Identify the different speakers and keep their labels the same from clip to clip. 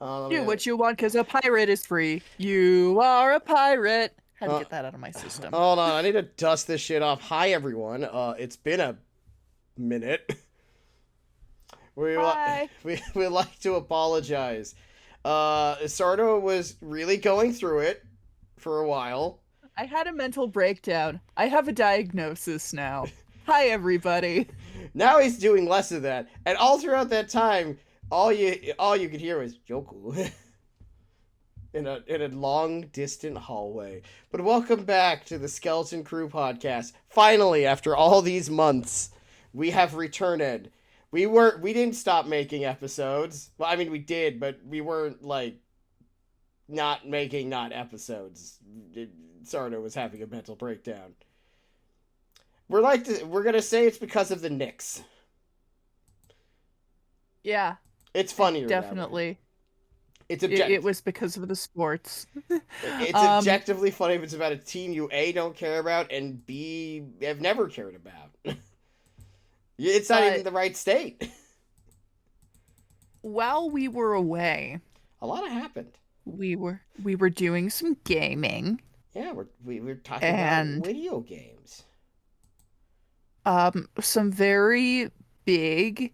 Speaker 1: Do what you want because a pirate is free. You are a pirate. Had to
Speaker 2: Uh,
Speaker 1: get that out of my system.
Speaker 2: hold on, I need to dust this shit off. Hi everyone. It's been a minute. We li-
Speaker 1: Hi.
Speaker 2: we like to apologize. Sardo was really going through it for a while.
Speaker 1: I had a mental breakdown. I have a diagnosis now. Hi, everybody.
Speaker 2: Now he's doing less of that, and all throughout that time, all you could hear was Joku in a long distant hallway. But welcome back to the Skeleton Crew podcast. Finally, after all these months, we have returned. We didn't stop making episodes. Well, I mean we did, but we weren't like not episodes. Sardo was having a mental breakdown. We're gonna say it's because of the Knicks.
Speaker 1: Yeah,
Speaker 2: It's funnier that way.
Speaker 1: definitely.
Speaker 2: It's
Speaker 1: It was because of the sports.
Speaker 2: it's
Speaker 1: Um,
Speaker 2: objectively funny if it's about a team you A don't care about and B have never cared about. It's not even
Speaker 1: but
Speaker 2: the right state.
Speaker 1: while we were away,
Speaker 2: A lot happened.
Speaker 1: we were doing some gaming
Speaker 2: Yeah, we're talking about
Speaker 1: and
Speaker 2: video games.
Speaker 1: some very big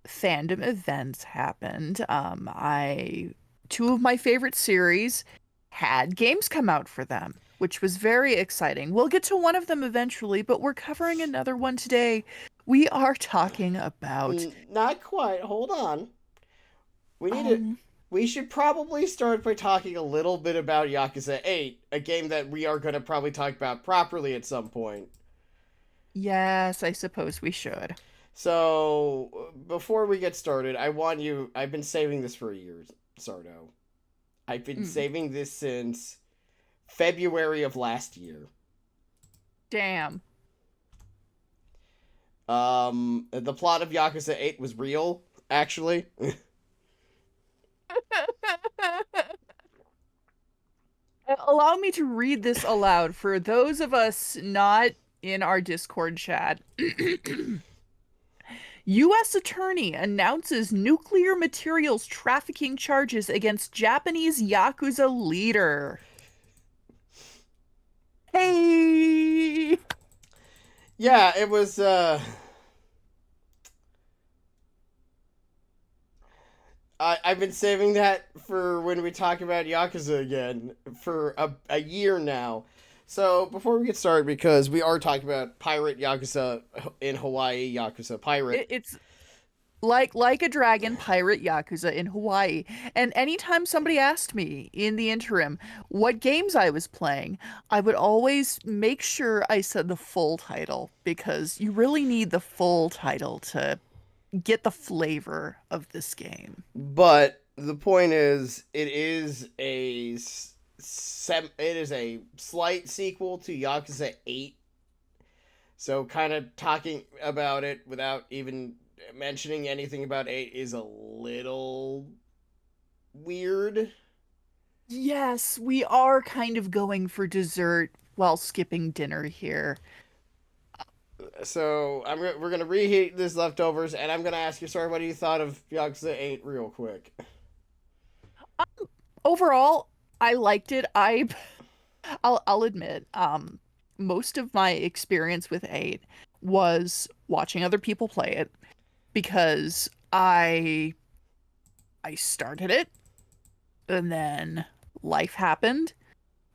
Speaker 1: fandom events happened. I two of my favorite series had games come out for them, which was very exciting. We'll get to one of them eventually, but we're covering another one today. We are talking about
Speaker 2: Not quite. Hold on. We need to.
Speaker 1: um
Speaker 2: We should probably start by talking a little bit about Yakuza 8, a game that we are going to probably talk about properly at some point.
Speaker 1: yes, I suppose we should.
Speaker 2: So, before we get started, I want you. I've been saving this for years, Sardo. I've been
Speaker 1: Mm,
Speaker 2: saving this since February of last year.
Speaker 1: damn.
Speaker 2: The plot of Yakuza 8 was real, actually.
Speaker 1: Allow me to read this aloud for those of us not in our Discord chat. U.S. attorney announces nuclear materials trafficking charges against Japanese Yakuza leader. Hey!
Speaker 2: Yeah, it was, I've been saving that for when we talk about Yakuza again for a year now. So before we get started, because we are talking about pirate Yakuza in Hawaii, Yakuza pirate.
Speaker 1: It's like a dragon pirate Yakuza in Hawaii. And anytime somebody asked me in the interim what games I was playing, I would always make sure I said the full title because you really need the full title to get the flavor of this game.
Speaker 2: But the point is, it is a slight sequel to Yakuza 8. So kind of talking about it without even mentioning anything about 8 is a little weird.
Speaker 1: Yes, we are kind of going for dessert while skipping dinner here.
Speaker 2: So we're gonna reheat this leftovers, and I'm gonna ask you, sorry, what do you thought of Yakuza 8 real quick?
Speaker 1: Overall, I liked it. I'll admit, most of my experience with 8 was watching other people play it because I started it and then life happened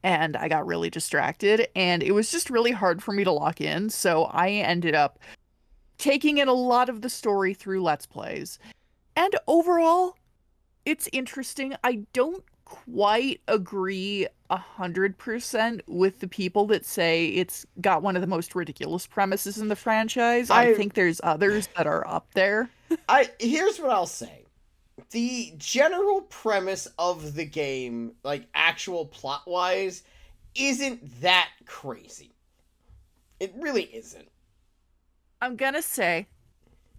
Speaker 1: and I got really distracted and it was just really hard for me to lock in, so I ended up taking in a lot of the story through Let's Plays. And overall, it's interesting. I don't quite agree 100% with the people that say it's got one of the most ridiculous premises in the franchise. I
Speaker 2: I
Speaker 1: think there's others that are up there.
Speaker 2: I here's what I'll say. The general premise of the game, like actual plot wise, isn't that crazy. It really isn't.
Speaker 1: I'm gonna say,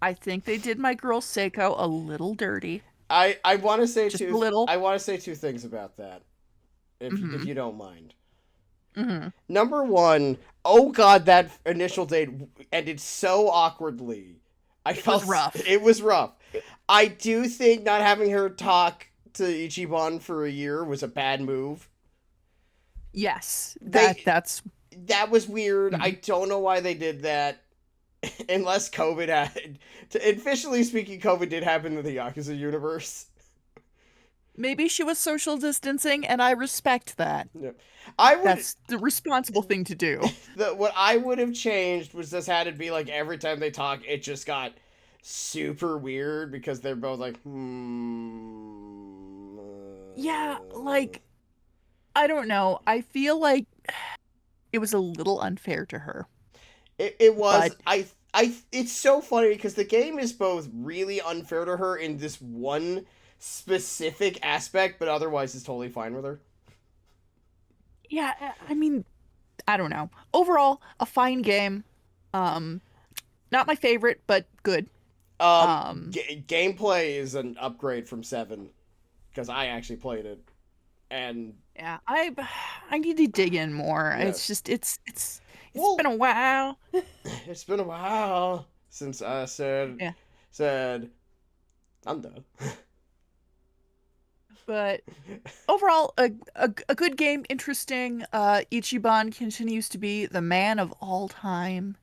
Speaker 1: I think they did my girl Seiko a little dirty.
Speaker 2: I want to say
Speaker 1: Just a little.
Speaker 2: two things about that, if
Speaker 1: Mm-hmm.
Speaker 2: you don't mind.
Speaker 1: Mm-hmm.
Speaker 2: Number one, oh god, that initial date ended so awkwardly. I
Speaker 1: It was
Speaker 2: felt
Speaker 1: rough.
Speaker 2: it was rough. I do think not having her talk to Ichiban for a year was a bad move.
Speaker 1: Yes,
Speaker 2: They
Speaker 1: that's
Speaker 2: that was weird. I
Speaker 1: mm.
Speaker 2: don't know why they did that. Unless COVID had, officially speaking, COVID did happen in the Yakuza universe.
Speaker 1: Maybe she was social distancing, and I respect that.
Speaker 2: Yeah. I would
Speaker 1: That's the responsible thing to do.
Speaker 2: what I would have changed was this had to be like every time they talk, it just got super weird because they're both like,
Speaker 1: Yeah, like I don't know. I feel like it was a little unfair to her.
Speaker 2: It was
Speaker 1: But
Speaker 2: it's so funny because the game is both really unfair to her in this one specific aspect, but otherwise is totally fine with her.
Speaker 1: yeah, I mean, I don't know. Overall, a fine game. Um, not my favorite, but good. Um,
Speaker 2: Gameplay is an upgrade from 7 because I actually played it, and
Speaker 1: yeah, I need to dig in more. It's
Speaker 2: yes,
Speaker 1: just it's been
Speaker 2: well,
Speaker 1: a while.
Speaker 2: it's been a while since I
Speaker 1: Yeah,
Speaker 2: said I'm done.
Speaker 1: but overall, a good game, interesting. Ichiban continues to be the man of all time.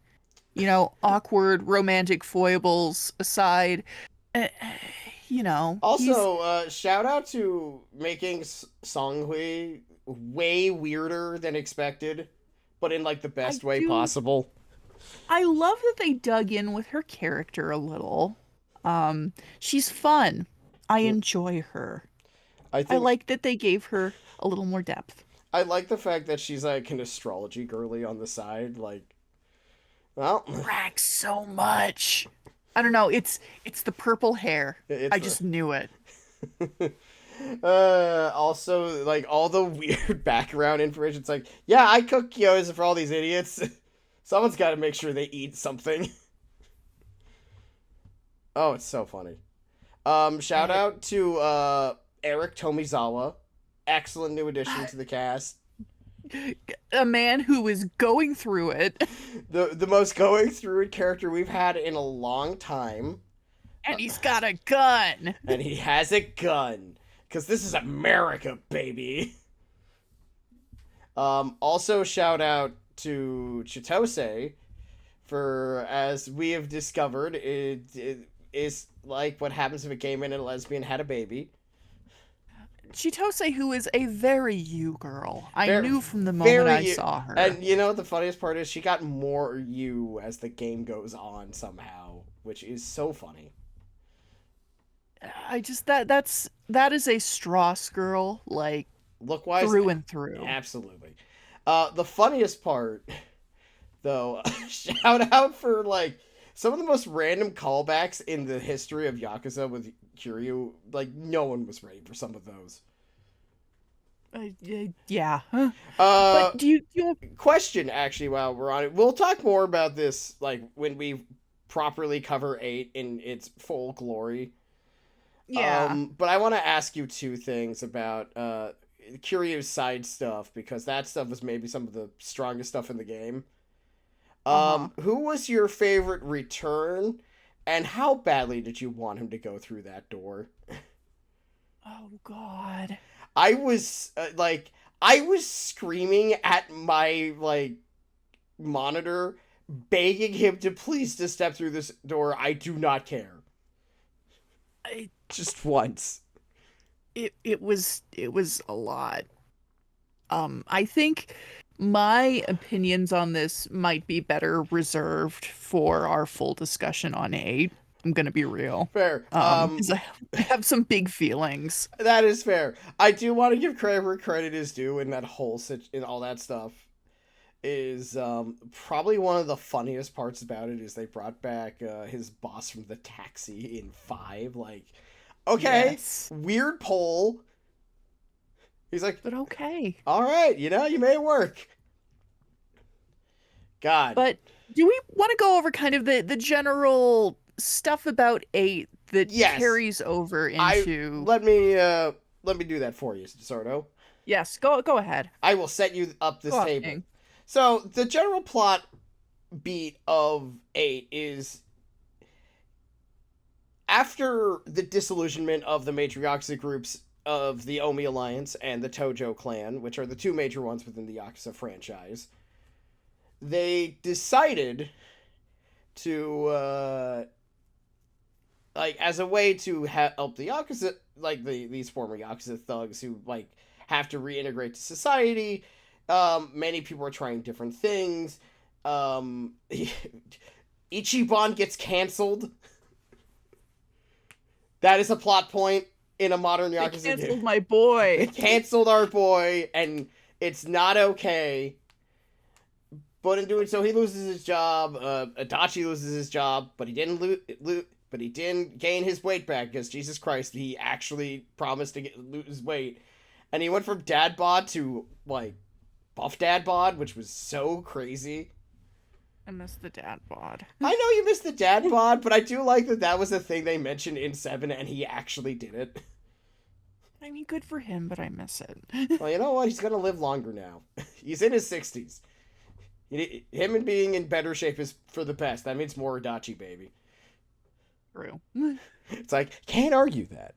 Speaker 1: You know, awkward romantic foibles aside, uh, you know, he's
Speaker 2: Also, shout out to making Songhui way weirder than expected, but in like the
Speaker 1: I
Speaker 2: best way
Speaker 1: do
Speaker 2: possible.
Speaker 1: I love that they dug in with her character a little. She's fun. I enjoy her.
Speaker 2: I
Speaker 1: I
Speaker 2: think
Speaker 1: like that they gave her a little more depth.
Speaker 2: I like the fact that she's like an astrology girly on the side. Like, well,
Speaker 1: Brags so much. I don't know, it's the purple hair.
Speaker 2: it's
Speaker 1: I just knew it.
Speaker 2: also like all the weird background information. It's like, yeah, I cook gyoza for all these idiots. Someone's got to make sure they eat something. Oh, it's so funny. Shout
Speaker 1: Uh,
Speaker 2: out to Eric Tomizawa, excellent new addition to the cast.
Speaker 1: a man who is going through it,
Speaker 2: The most going through it character we've had in a long time,
Speaker 1: and he's got a gun.
Speaker 2: and he has a gun because this is America, baby. Also shout out to Chitose for, as we have discovered, it is like what happens if a gay man and a lesbian had a baby.
Speaker 1: Chitose, who is a very you girl. I
Speaker 2: Very,
Speaker 1: knew from the moment I
Speaker 2: very,
Speaker 1: saw her.
Speaker 2: and you know what the funniest part is? She got more you as the game goes on somehow, which is so funny.
Speaker 1: I just that is a Stross girl, like
Speaker 2: Look wise,
Speaker 1: through and through.
Speaker 2: absolutely. The funniest part, though, shout out for like some of the most random callbacks in the history of Yakuza with Kiryu. Like no one was ready for some of those.
Speaker 1: Yeah. Huh.
Speaker 2: Uh,
Speaker 1: But do you
Speaker 2: question actually while we're on it, we'll talk more about this like when we properly cover 8 in its full glory.
Speaker 1: yeah.
Speaker 2: But I want to ask you two things about Kiryu's side stuff because that stuff was maybe some of the strongest stuff in the game.
Speaker 1: Uh-huh.
Speaker 2: Who was your favorite return, and how badly did you want him to go through that door?
Speaker 1: Oh God.
Speaker 2: I was I was screaming at my like monitor, begging him to please just step through this door. I do not care.
Speaker 1: I,
Speaker 2: Just once.
Speaker 1: it was a lot. I think my opinions on this might be better reserved for our full discussion on 8. I'm gonna be real.
Speaker 2: Fair.
Speaker 1: 'Cause I have some big feelings.
Speaker 2: That is fair. I do want to give credit where credit is due in that whole in all that stuff. Is probably one of the funniest parts about it is they brought back his boss from the taxi in 5. Like, okay,
Speaker 1: Yes.
Speaker 2: weird poll. He's like,
Speaker 1: But okay.
Speaker 2: all right, you know, you made it work. God.
Speaker 1: But do we want to go over kind of the general stuff about 8 that
Speaker 2: Yes.
Speaker 1: carries over
Speaker 2: I
Speaker 1: into
Speaker 2: let me do that for you, Sardo.
Speaker 1: Yes, go ahead.
Speaker 2: I will set you up this
Speaker 1: Go on,
Speaker 2: table.
Speaker 1: King.
Speaker 2: So the general plot beat of 8 is after the disillusionment of the major Yakuza groups of the Omi Alliance and the Tojo clan, which are the two major ones within the Yakuza franchise, they decided to like as a way to help the Yakuza, like these former Yakuza thugs who like have to reintegrate to society. Many people are trying different things. Ichiban gets canceled. That is a plot point in a modern
Speaker 1: They
Speaker 2: Yakuza game.
Speaker 1: canceled my
Speaker 2: They
Speaker 1: boy.
Speaker 2: canceled our boy, and it's not okay. But in doing so, he loses his job. Adachi loses his job, but he didn't but he didn't gain his weight back because Jesus Christ, he actually promised to lose weight, and he went from dad bod to like buff dad bod, which was so crazy.
Speaker 1: I miss the dad bod.
Speaker 2: I know you missed the dad bod, but I do like that that was a thing they mentioned in 7, and he actually did it.
Speaker 1: I mean, good for him, but I miss it.
Speaker 2: Well, you know what? He's gonna live longer now. He's in his 60s. Him and being in better shape is for the best. That means more Adachi, baby.
Speaker 1: True.
Speaker 2: It's like, can't argue that.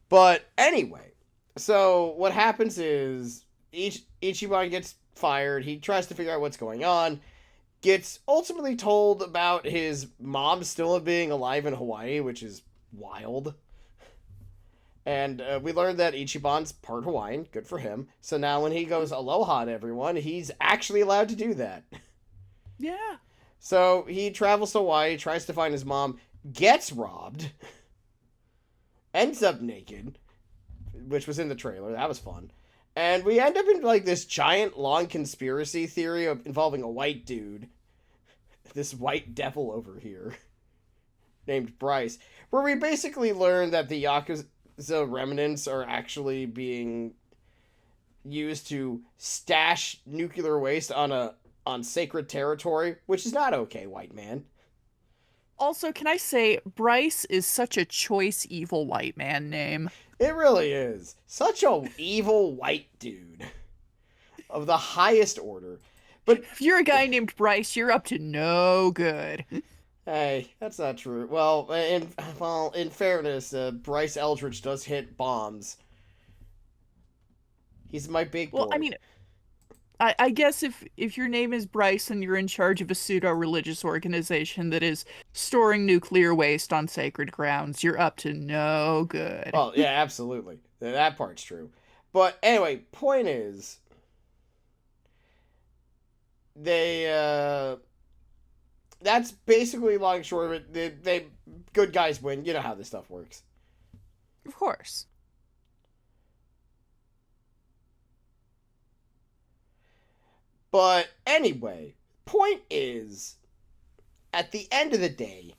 Speaker 2: But anyway, so what happens is Ichiban gets fired. He tries to figure out what's going on. Gets ultimately told about his mom still being alive in Hawaii, which is wild. And we learned that Ichiban's part Hawaiian. Good for him. So now when he goes aloha to everyone, he's actually allowed to do that.
Speaker 1: Yeah.
Speaker 2: So he travels to Hawaii, tries to find his mom, gets robbed, ends up naked, which was in the trailer. That was fun. And we end up in like this giant long conspiracy theory involving a white dude, this white devil over here, named Bryce, where we basically learn that the Yakuza remnants are actually being used to stash nuclear waste on sacred territory, which is not okay, white man.
Speaker 1: Also, can I say, Bryce is such a choice evil white man name.
Speaker 2: It really is. Such a evil white dude of the highest order. But
Speaker 1: If you're a guy named Bryce, you're up to no good.
Speaker 2: hey, that's not true. Well, in fairness, Bryce Eldridge does hit bombs. He's my big boy.
Speaker 1: Well, I mean, I guess if your name is Bryce and you're in charge of a pseudo-religious organization that is storing nuclear waste on sacred grounds, you're up to no good.
Speaker 2: Well, yeah, absolutely. That part's true. But anyway, point is, they that's basically long and short of it. They good guys win. You know how this stuff works.
Speaker 1: Of course.
Speaker 2: But anyway, point is, at the end of the day,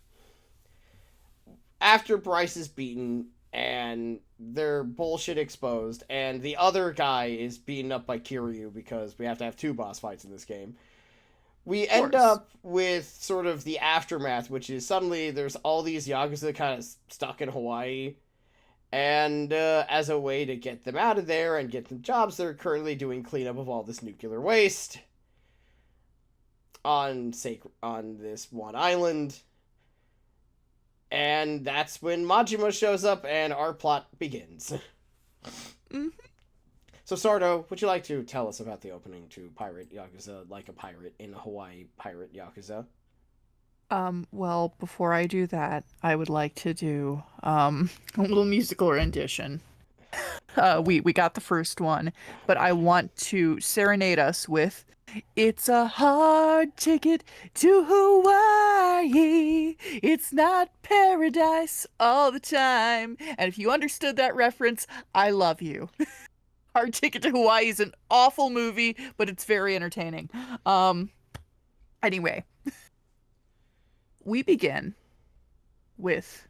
Speaker 2: after Bryce is beaten and their bullshit exposed, and the other guy is beaten up by Kiryu because we have to have 2 boss fights in this game, we end up with sort of the aftermath, which is suddenly there's all these Yakuza kind of stuck in Hawaii. And as a way to get them out of there and get them jobs, they're currently doing cleanup of all this nuclear waste on this one island. And that's when Majima shows up and our plot begins.
Speaker 1: Mm-hmm.
Speaker 2: So Sardo, would you like to tell us about the opening to Pirate Yakuza Like a Pirate in Hawaii Pirate Yakuza?
Speaker 1: Well, before I do that, I would like to do a little musical rendition. We got the first one, but I want to serenade us with "It's a hard ticket to Hawaii. It's not paradise all the time." And if you understood that reference, I love you. Hard Ticket to Hawaii is an awful movie, but it's very entertaining. Anyway, we begin with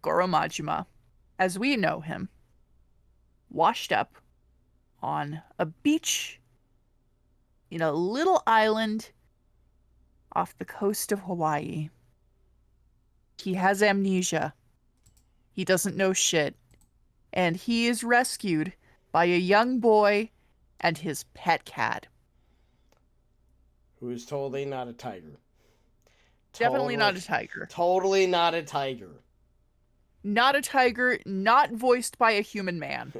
Speaker 1: Goro Majima, as we know him, washed up on a beach in a little island off the coast of Hawaii. He has amnesia. He doesn't know shit. And he is rescued by a young boy and his pet cat.
Speaker 2: Who's totally not a tiger.
Speaker 1: Definitely not a tiger.
Speaker 2: Totally not a tiger.
Speaker 1: not a tiger, not voiced by a human man.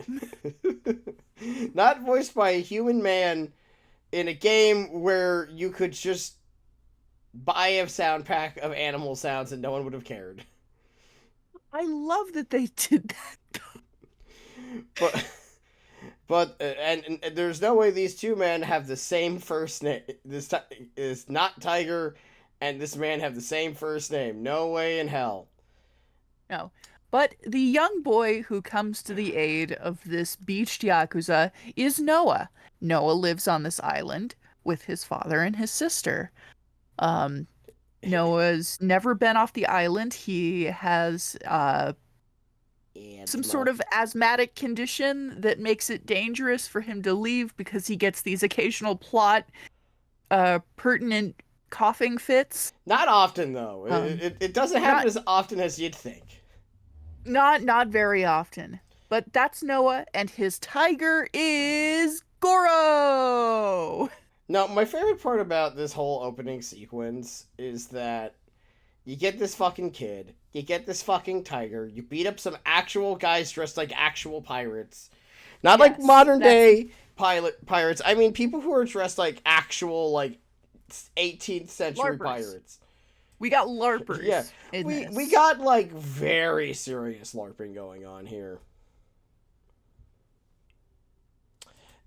Speaker 2: Not voiced by a human man in a game where you could just buy a sound pack of animal sounds and no one would have cared.
Speaker 1: I love that they did that.
Speaker 2: But and there's no way these two men have the same first name. This is not Tiger, and this man have the same first name. No way in hell.
Speaker 1: No. But the young boy who comes to the aid of this beached Yakuza is Noah. Noah lives on this island with his father and his sister. Um, Noah's never been off the island. He has some sort
Speaker 2: Asthma.
Speaker 1: of asthmatic condition that makes it dangerous for him to leave because he gets these occasional plot pertinent coughing fits.
Speaker 2: Not often though.
Speaker 1: Um,
Speaker 2: It doesn't happen
Speaker 1: not
Speaker 2: as often as you'd think.
Speaker 1: not very often. But that's Noah, and his tiger is Goro.
Speaker 2: Now, my favorite part about this whole opening sequence is that you get this fucking kid, you get this fucking tiger, you beat up some actual guys dressed like actual pirates. Not like
Speaker 1: Yes,
Speaker 2: modern
Speaker 1: that's
Speaker 2: day pirates. I mean people who are dressed like actual like 18th century
Speaker 1: LARPers.
Speaker 2: pirates.
Speaker 1: We got
Speaker 2: Yeah.
Speaker 1: LARPers in
Speaker 2: We
Speaker 1: this.
Speaker 2: got like very serious LARPing going on here.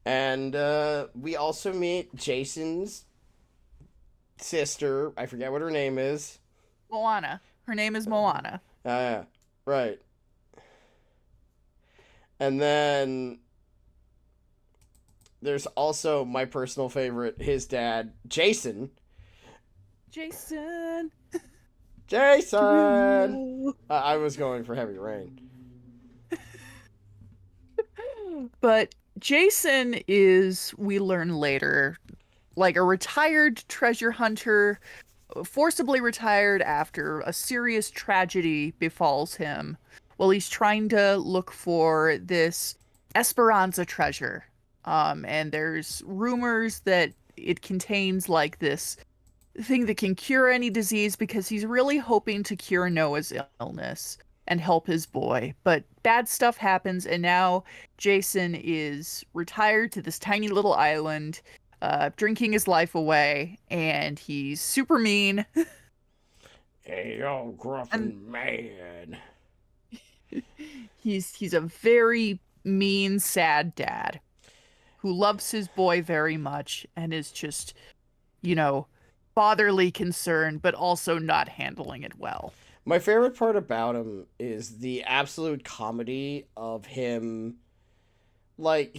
Speaker 2: And we also meet Jason's sister. I forget what her name is.
Speaker 1: Moana. Her name is Moana.
Speaker 2: Yeah, right. And then there's also my personal favorite, his dad, Jason.
Speaker 1: Jason.
Speaker 2: Jason!
Speaker 1: Derulo.
Speaker 2: I was going for Heavy Rain.
Speaker 1: But Jason is, we learn later, like a retired treasure hunter, forcibly retired after a serious tragedy befalls him while he's trying to look for this Esperanza treasure. And there's rumors that it contains like this thing that can cure any disease because he's really hoping to cure Noah's illness and help his boy. But bad stuff happens, and now Jason is retired to this tiny little island, drinking his life away, and he's super mean.
Speaker 2: Hey, yo,
Speaker 1: And
Speaker 2: gruffin man.
Speaker 1: he's a very mean, sad dad who loves his boy very much and is just, you know, fatherly concern, but also not handling it well.
Speaker 2: My favorite part about him is the absolute comedy of him. Like,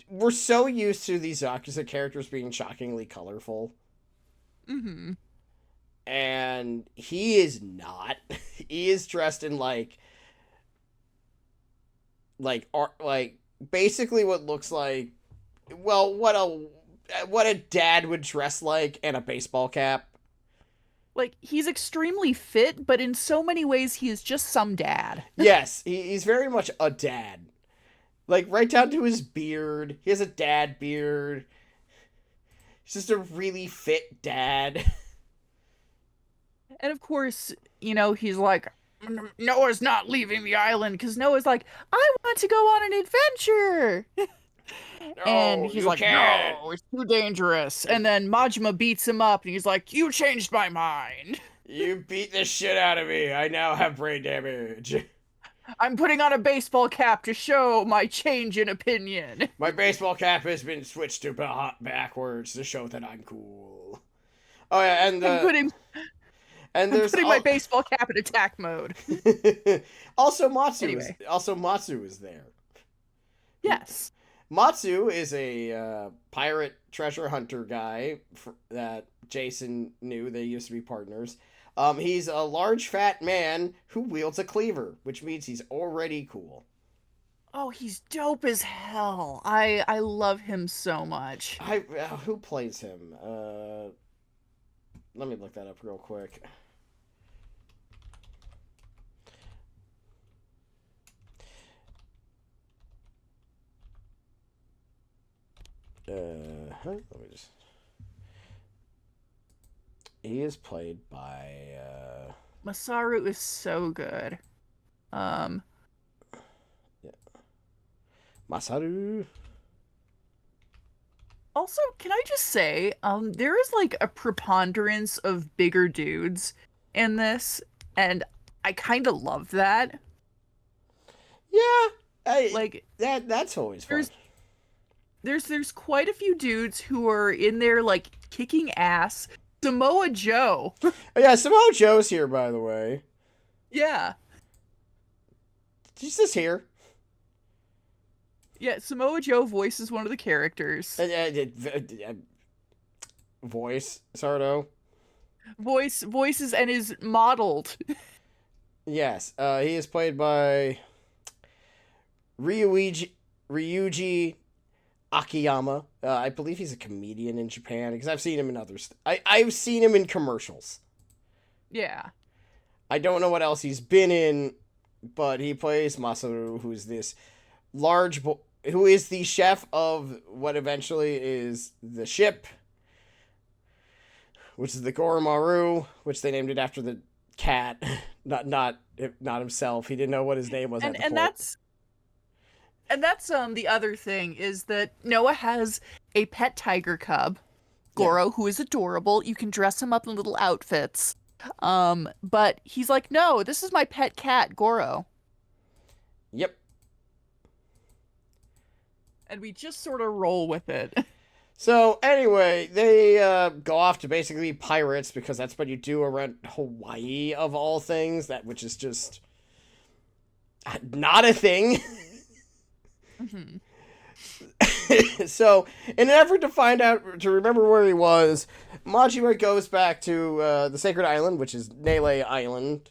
Speaker 2: we're so used to these Yakuza characters being shockingly colorful.
Speaker 1: Hmm.
Speaker 2: And he is not. He is dressed in like basically what looks like, well, what a dad would dress like, and a baseball cap.
Speaker 1: Like, he's extremely fit, but in so many ways, he is just some dad.
Speaker 2: Yes, he's very much a dad. Like, right down to his beard. He has a dad beard. He's just a really fit dad.
Speaker 1: And of course, he's like, Noah's not leaving the island because Noah's like, I want to go on an adventure. And
Speaker 2: No,
Speaker 1: he's
Speaker 2: you
Speaker 1: like,
Speaker 2: can't.
Speaker 1: no, it's too dangerous. And then Majima beats him up and he's like, you changed my mind.
Speaker 2: You beat the shit out of me. I now have brain damage.
Speaker 1: I'm putting on a baseball cap to show my change in opinion.
Speaker 2: My baseball cap has been switched to backwards to show that I'm cool. Oh yeah,
Speaker 1: I'm putting
Speaker 2: and
Speaker 1: I'm
Speaker 2: there's
Speaker 1: putting my baseball cap in attack mode.
Speaker 2: also Matsu
Speaker 1: Anyway,
Speaker 2: is there.
Speaker 1: yes.
Speaker 2: Matsu is a pirate treasure hunter guy that Jason knew. They used to be partners. He's a large fat man who wields a cleaver, which means he's already cool.
Speaker 1: Oh, he's dope as hell. I love him so much.
Speaker 2: Who plays him? Let me look that up real quick. Let me just. He is played by.
Speaker 1: Masaru is so good. Um,
Speaker 2: Yeah. Masaru.
Speaker 1: Also, can I just say, there is like a preponderance of bigger dudes in this, and I kind of love that.
Speaker 2: Yeah,
Speaker 1: Like,
Speaker 2: that's always fun.
Speaker 1: there's there's quite a few dudes who are in there like kicking ass. Samoa Joe.
Speaker 2: Oh, yeah, Samoa Joe's here, by the way.
Speaker 1: Yeah.
Speaker 2: He's just here.
Speaker 1: Yeah, Samoa Joe voices one of the characters.
Speaker 2: Voice, Sardo.
Speaker 1: Voices and is modeled.
Speaker 2: Yes, he is played by Ryuji Akiyama. I believe he's a comedian in Japan because I've seen him in others. I've seen him in commercials.
Speaker 1: Yeah.
Speaker 2: I don't know what else he's been in, but he plays Masaru, who's this who is the chef of what eventually is the ship, which is the Goromaru, which they named it after the cat, not himself. He didn't know what his name was at the
Speaker 1: And
Speaker 2: point.
Speaker 1: that's the other thing is that Noah has a pet tiger cub, Goro, who is adorable. You can dress him up in little outfits. But he's like, "No, this is my pet cat, Goro."
Speaker 2: Yep.
Speaker 1: And we just sort of roll with it.
Speaker 2: So anyway, they go off to basically be pirates because that's what you do around Hawaii of all things. That which is just not a thing.
Speaker 1: Mhm.
Speaker 2: So, in an effort to find out, to remember where he was, Majima goes back to the Sacred Island, which is Nele Island.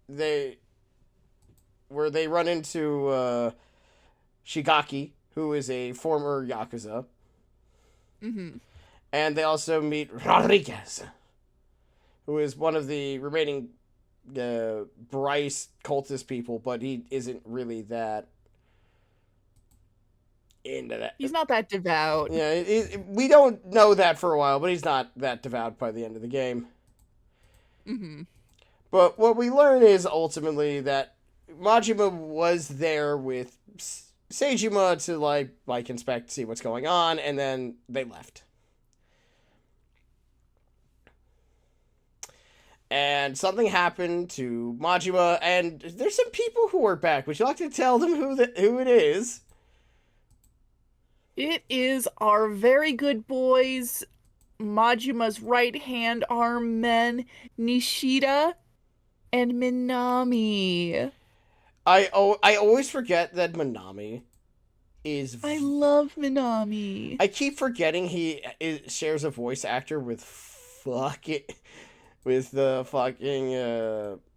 Speaker 2: Where they run into Shigaki, who is a former Yakuza.
Speaker 1: Mhm.
Speaker 2: And they also meet Rodriguez, who is one of the remaining Bryce cultist people, but he isn't really that into that.
Speaker 1: He's not that devout.
Speaker 2: Yeah, we don't know that for a while, but he's not that devout by the end of the game.
Speaker 1: Mhm.
Speaker 2: But what we learn is ultimately that Majima was there with Seijima to like inspect, see what's going on, and then they left. And something happened to Majima, and there's some people who are back. Would you like to tell them who it is?
Speaker 1: It is our very good boys, Majima's right-hand arm men, Nishida and Minami.
Speaker 2: I always forget that Minami is.
Speaker 1: I love Minami.
Speaker 2: I keep forgetting shares a voice actor with the fucking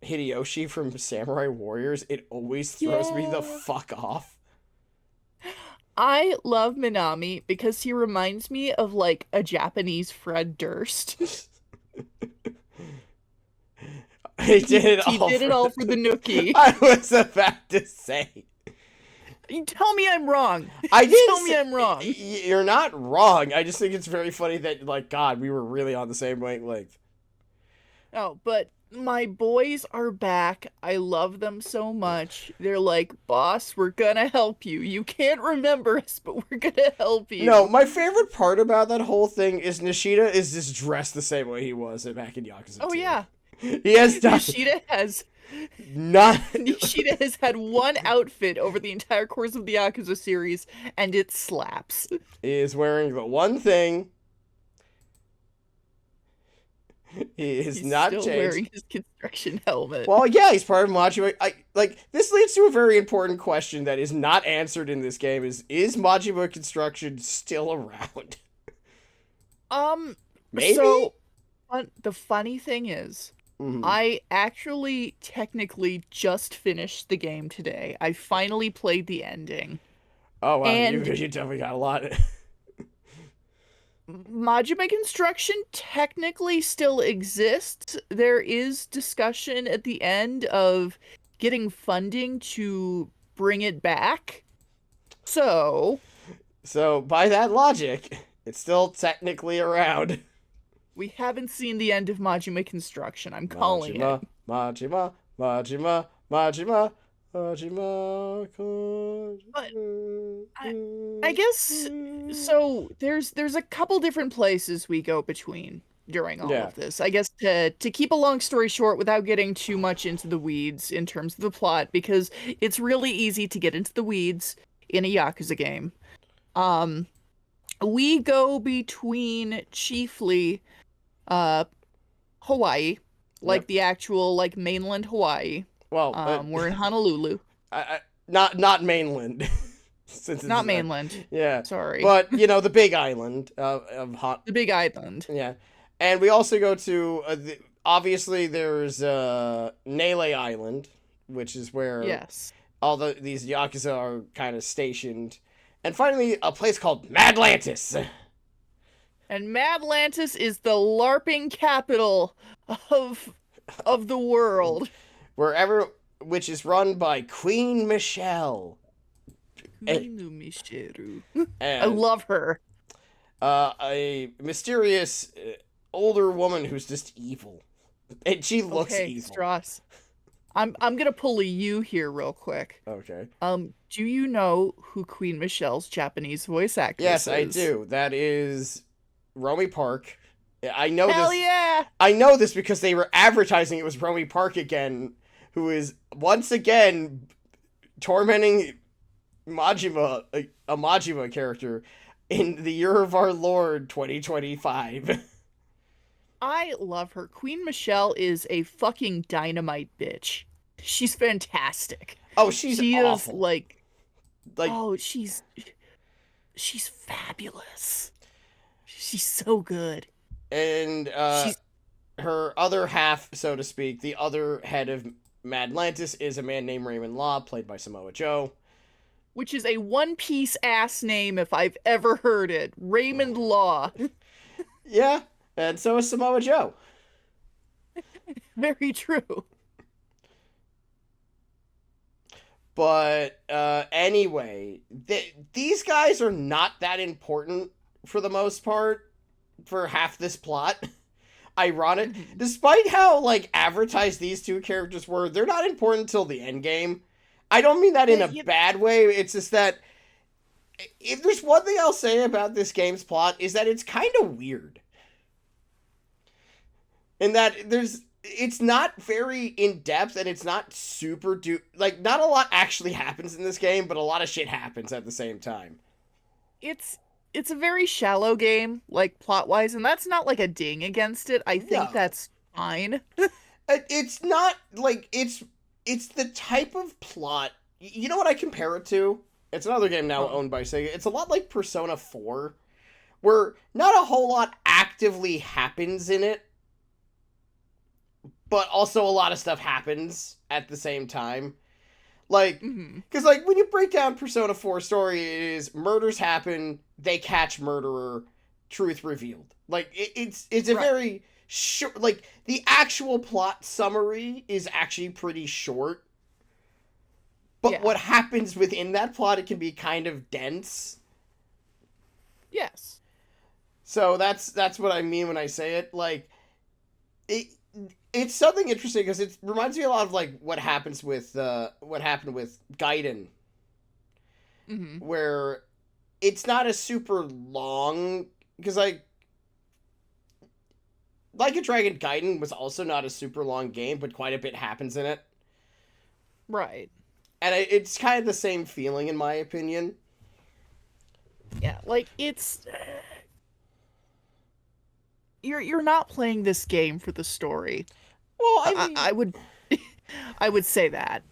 Speaker 2: Hideyoshi from Samurai Warriors. It always throws me the fuck off.
Speaker 1: I love Minami because he reminds me of like a Japanese Fred Durst.
Speaker 2: He did it
Speaker 1: He
Speaker 2: all.
Speaker 1: did it all for the Nookie.
Speaker 2: I was about to say.
Speaker 1: You tell me I'm wrong.
Speaker 2: I did
Speaker 1: Tell me I'm wrong.
Speaker 2: You're not wrong. I just think it's very funny that, like, God, we were really on the same wavelength.
Speaker 1: Oh, but my boys are back. I love them so much. They're like, "Boss, we're gonna help you. You can't remember us, but we're gonna help you."
Speaker 2: No, my favorite part about that whole thing is Nishida is just dressed the same way he was back in Yakuza 2.
Speaker 1: Oh yeah.
Speaker 2: He has done
Speaker 1: Nishida has
Speaker 2: not.
Speaker 1: Nishida has had one outfit over the entire course of the Yakuza series, and it slaps.
Speaker 2: He is wearing the one thing. He is
Speaker 1: He's
Speaker 2: not
Speaker 1: still
Speaker 2: changed.
Speaker 1: wearing his construction helmet.
Speaker 2: Well, yeah, he's part of Majima. This leads to a very important question that is not answered in this game: is Majima Construction still around? Maybe.
Speaker 1: So, the funny thing is,
Speaker 2: Mhm.
Speaker 1: I actually technically just finished the game today. I finally played the ending.
Speaker 2: Oh wow,
Speaker 1: And
Speaker 2: you definitely got a lot.
Speaker 1: Majima Construction technically still exists. There is discussion at the end of getting funding to bring it back. So
Speaker 2: By that logic, it's still technically around.
Speaker 1: we haven't seen the end of Majima Construction. I'm calling it.
Speaker 2: Majima, Majima, Majima, Majima.
Speaker 1: But I guess so. There's a couple different places we go between during all
Speaker 2: Yeah.
Speaker 1: of this. I guess to keep a long story short, without getting too much into the weeds in terms of the plot, because it's really easy to get into the weeds in a Yakuza game. Um, we go between chiefly uh Hawaii,
Speaker 2: Yep.
Speaker 1: like the actual like mainland Hawaii.
Speaker 2: Well,
Speaker 1: We're in Honolulu,
Speaker 2: not mainland, since it's
Speaker 1: not mainland.
Speaker 2: yeah,
Speaker 1: Sorry,
Speaker 2: but the big island of hot.
Speaker 1: the Big Island.
Speaker 2: Yeah, and we also go to obviously there's Nele Island, which is where
Speaker 1: Yes.
Speaker 2: all these yakuza are kind of stationed, and finally a place called Madlantis.
Speaker 1: And Madlantis is the LARPing capital of of the world.
Speaker 2: wherever which is run by Queen Michelle. And,
Speaker 1: Queen Mishiru. I
Speaker 2: and
Speaker 1: love her.
Speaker 2: a mysterious older woman who's just evil, and she looks
Speaker 1: Okay,
Speaker 2: evil.
Speaker 1: Stross. I'm gonna pull a you here real quick.
Speaker 2: Okay.
Speaker 1: Do you know who Queen Michelle's Japanese voice actress
Speaker 2: Yes, I
Speaker 1: is?
Speaker 2: do. That is Romy Park. I know
Speaker 1: Hell
Speaker 2: this.
Speaker 1: yeah!
Speaker 2: I know this because they were advertising it was Romy Park again, who is once again tormenting Majima, a Majima character, in the year of our Lord 2025.
Speaker 1: I love her. Queen Michelle is a fucking dynamite bitch. She's fantastic.
Speaker 2: Oh, she's
Speaker 1: She is
Speaker 2: awful.
Speaker 1: like,
Speaker 2: Like,
Speaker 1: oh, she's fabulous. She's so good.
Speaker 2: and
Speaker 1: She's
Speaker 2: her other half, so to speak, the other head of Madlantis is a man named Raymond Law, played by Samoa Joe.
Speaker 1: which is a One Piece ass name if I've ever heard it. Raymond Law.
Speaker 2: Yeah, and so is Samoa Joe.
Speaker 1: Very true.
Speaker 2: But anyway, these guys are not that important for the most part for half this plot. Ironic, despite how like advertised these two characters were, they're not important till the end game. I don't mean that in a bad way. It's just that if there's one thing I'll say about this game's plot is that it's kind of weird. In that it's not very in depth and it's not super like not a lot actually happens in this game, but a lot of shit happens at the same time.
Speaker 1: It's a very shallow game, like plot wise, and that's not like a ding against it. I think
Speaker 2: No.
Speaker 1: that's fine.
Speaker 2: It's not like it's the type of plot. You know what I compare it to? It's another game now owned by Sega. It's a lot like Persona 4, where not a whole lot actively happens in it, but also a lot of stuff happens at the same time. Like, because like when you break down Persona 4 story, it is murders happen, they catch murderer, truth revealed. Like it's a very short. Like the actual plot summary is actually pretty short, but what happens within that plot, it can be kind of dense.
Speaker 1: Yes.
Speaker 2: So that's what I mean when I say it. Like it's something interesting because it reminds me a lot of like what happened with Gaiden, where it's not a super long because like a Dragon Gaiden was also not a super long game, but quite a bit happens in it.
Speaker 1: Right.
Speaker 2: And it's kind of the same feeling in my opinion.
Speaker 1: Yeah, like it's you're not playing this game for the story.
Speaker 2: Well, I mean,
Speaker 1: I would I would say that.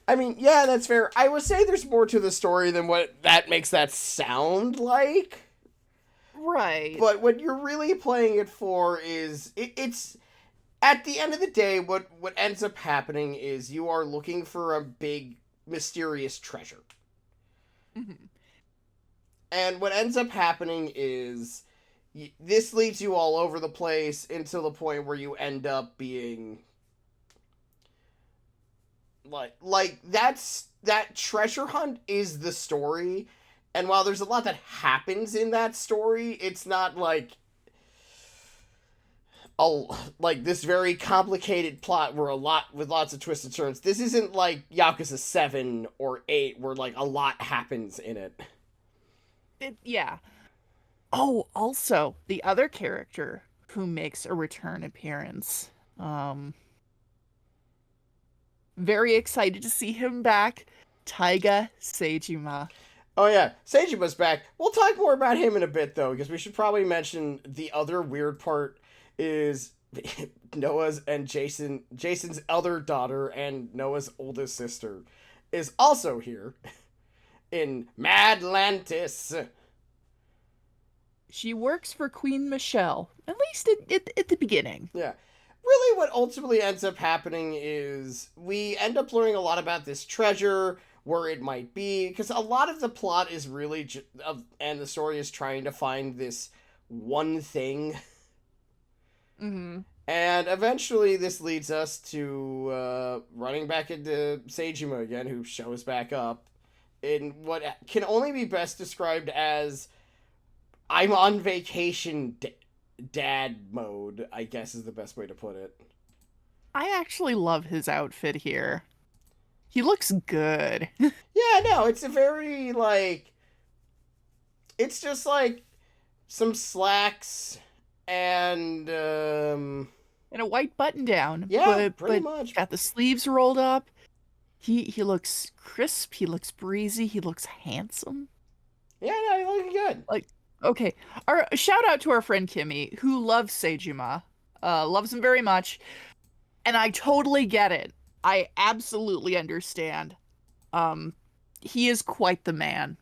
Speaker 2: I mean, yeah, that's fair. I would say there's more to the story than what that makes that sound like.
Speaker 1: Right.
Speaker 2: But what you're really playing it for is it's at the end of the day what ends up happening is you are looking for a big mysterious treasure. And what ends up happening is this leads you all over the place until the point where you end up being like that treasure hunt is the story, and while there's a lot that happens in that story, it's not like a like this very complicated plot where a lot with lots of twists and turns. This isn't like Yakuza 7 or 8 where like a lot happens in it.
Speaker 1: Yeah. Oh, also, the other character who makes a return appearance. Um, very excited to see him back. Taiga Seijima.
Speaker 2: Oh yeah, Seijima's back. We'll talk more about him in a bit though, because we should probably mention the other weird part is Noah's and Jason's other daughter and Noah's oldest sister is also here in Madlantis.
Speaker 1: She works for Queen Michelle, at least at the beginning.
Speaker 2: Yeah. Really, what ultimately ends up happening is we end up learning a lot about this treasure, where it might be, because a lot of the plot is really, and the story is trying to find this one thing.
Speaker 1: Mm-hmm.
Speaker 2: And eventually, this leads us to running back into Seijima again, who shows back up in what can only be best described as I'm on vacation dad mode, I guess is the best way to put it.
Speaker 1: I actually love his outfit here. He looks good.
Speaker 2: Yeah, no, it's a very, like, it's just like some slacks and,
Speaker 1: And a white button down.
Speaker 2: yeah,
Speaker 1: but
Speaker 2: pretty much.
Speaker 1: got the sleeves rolled up. He looks crisp, he looks breezy, he looks handsome.
Speaker 2: Yeah, no, you're looking good.
Speaker 1: Like, okay. Our shout out to our friend Kimmy, who loves Seijima. Loves him very much. And I totally get it. I absolutely understand. He is quite the man.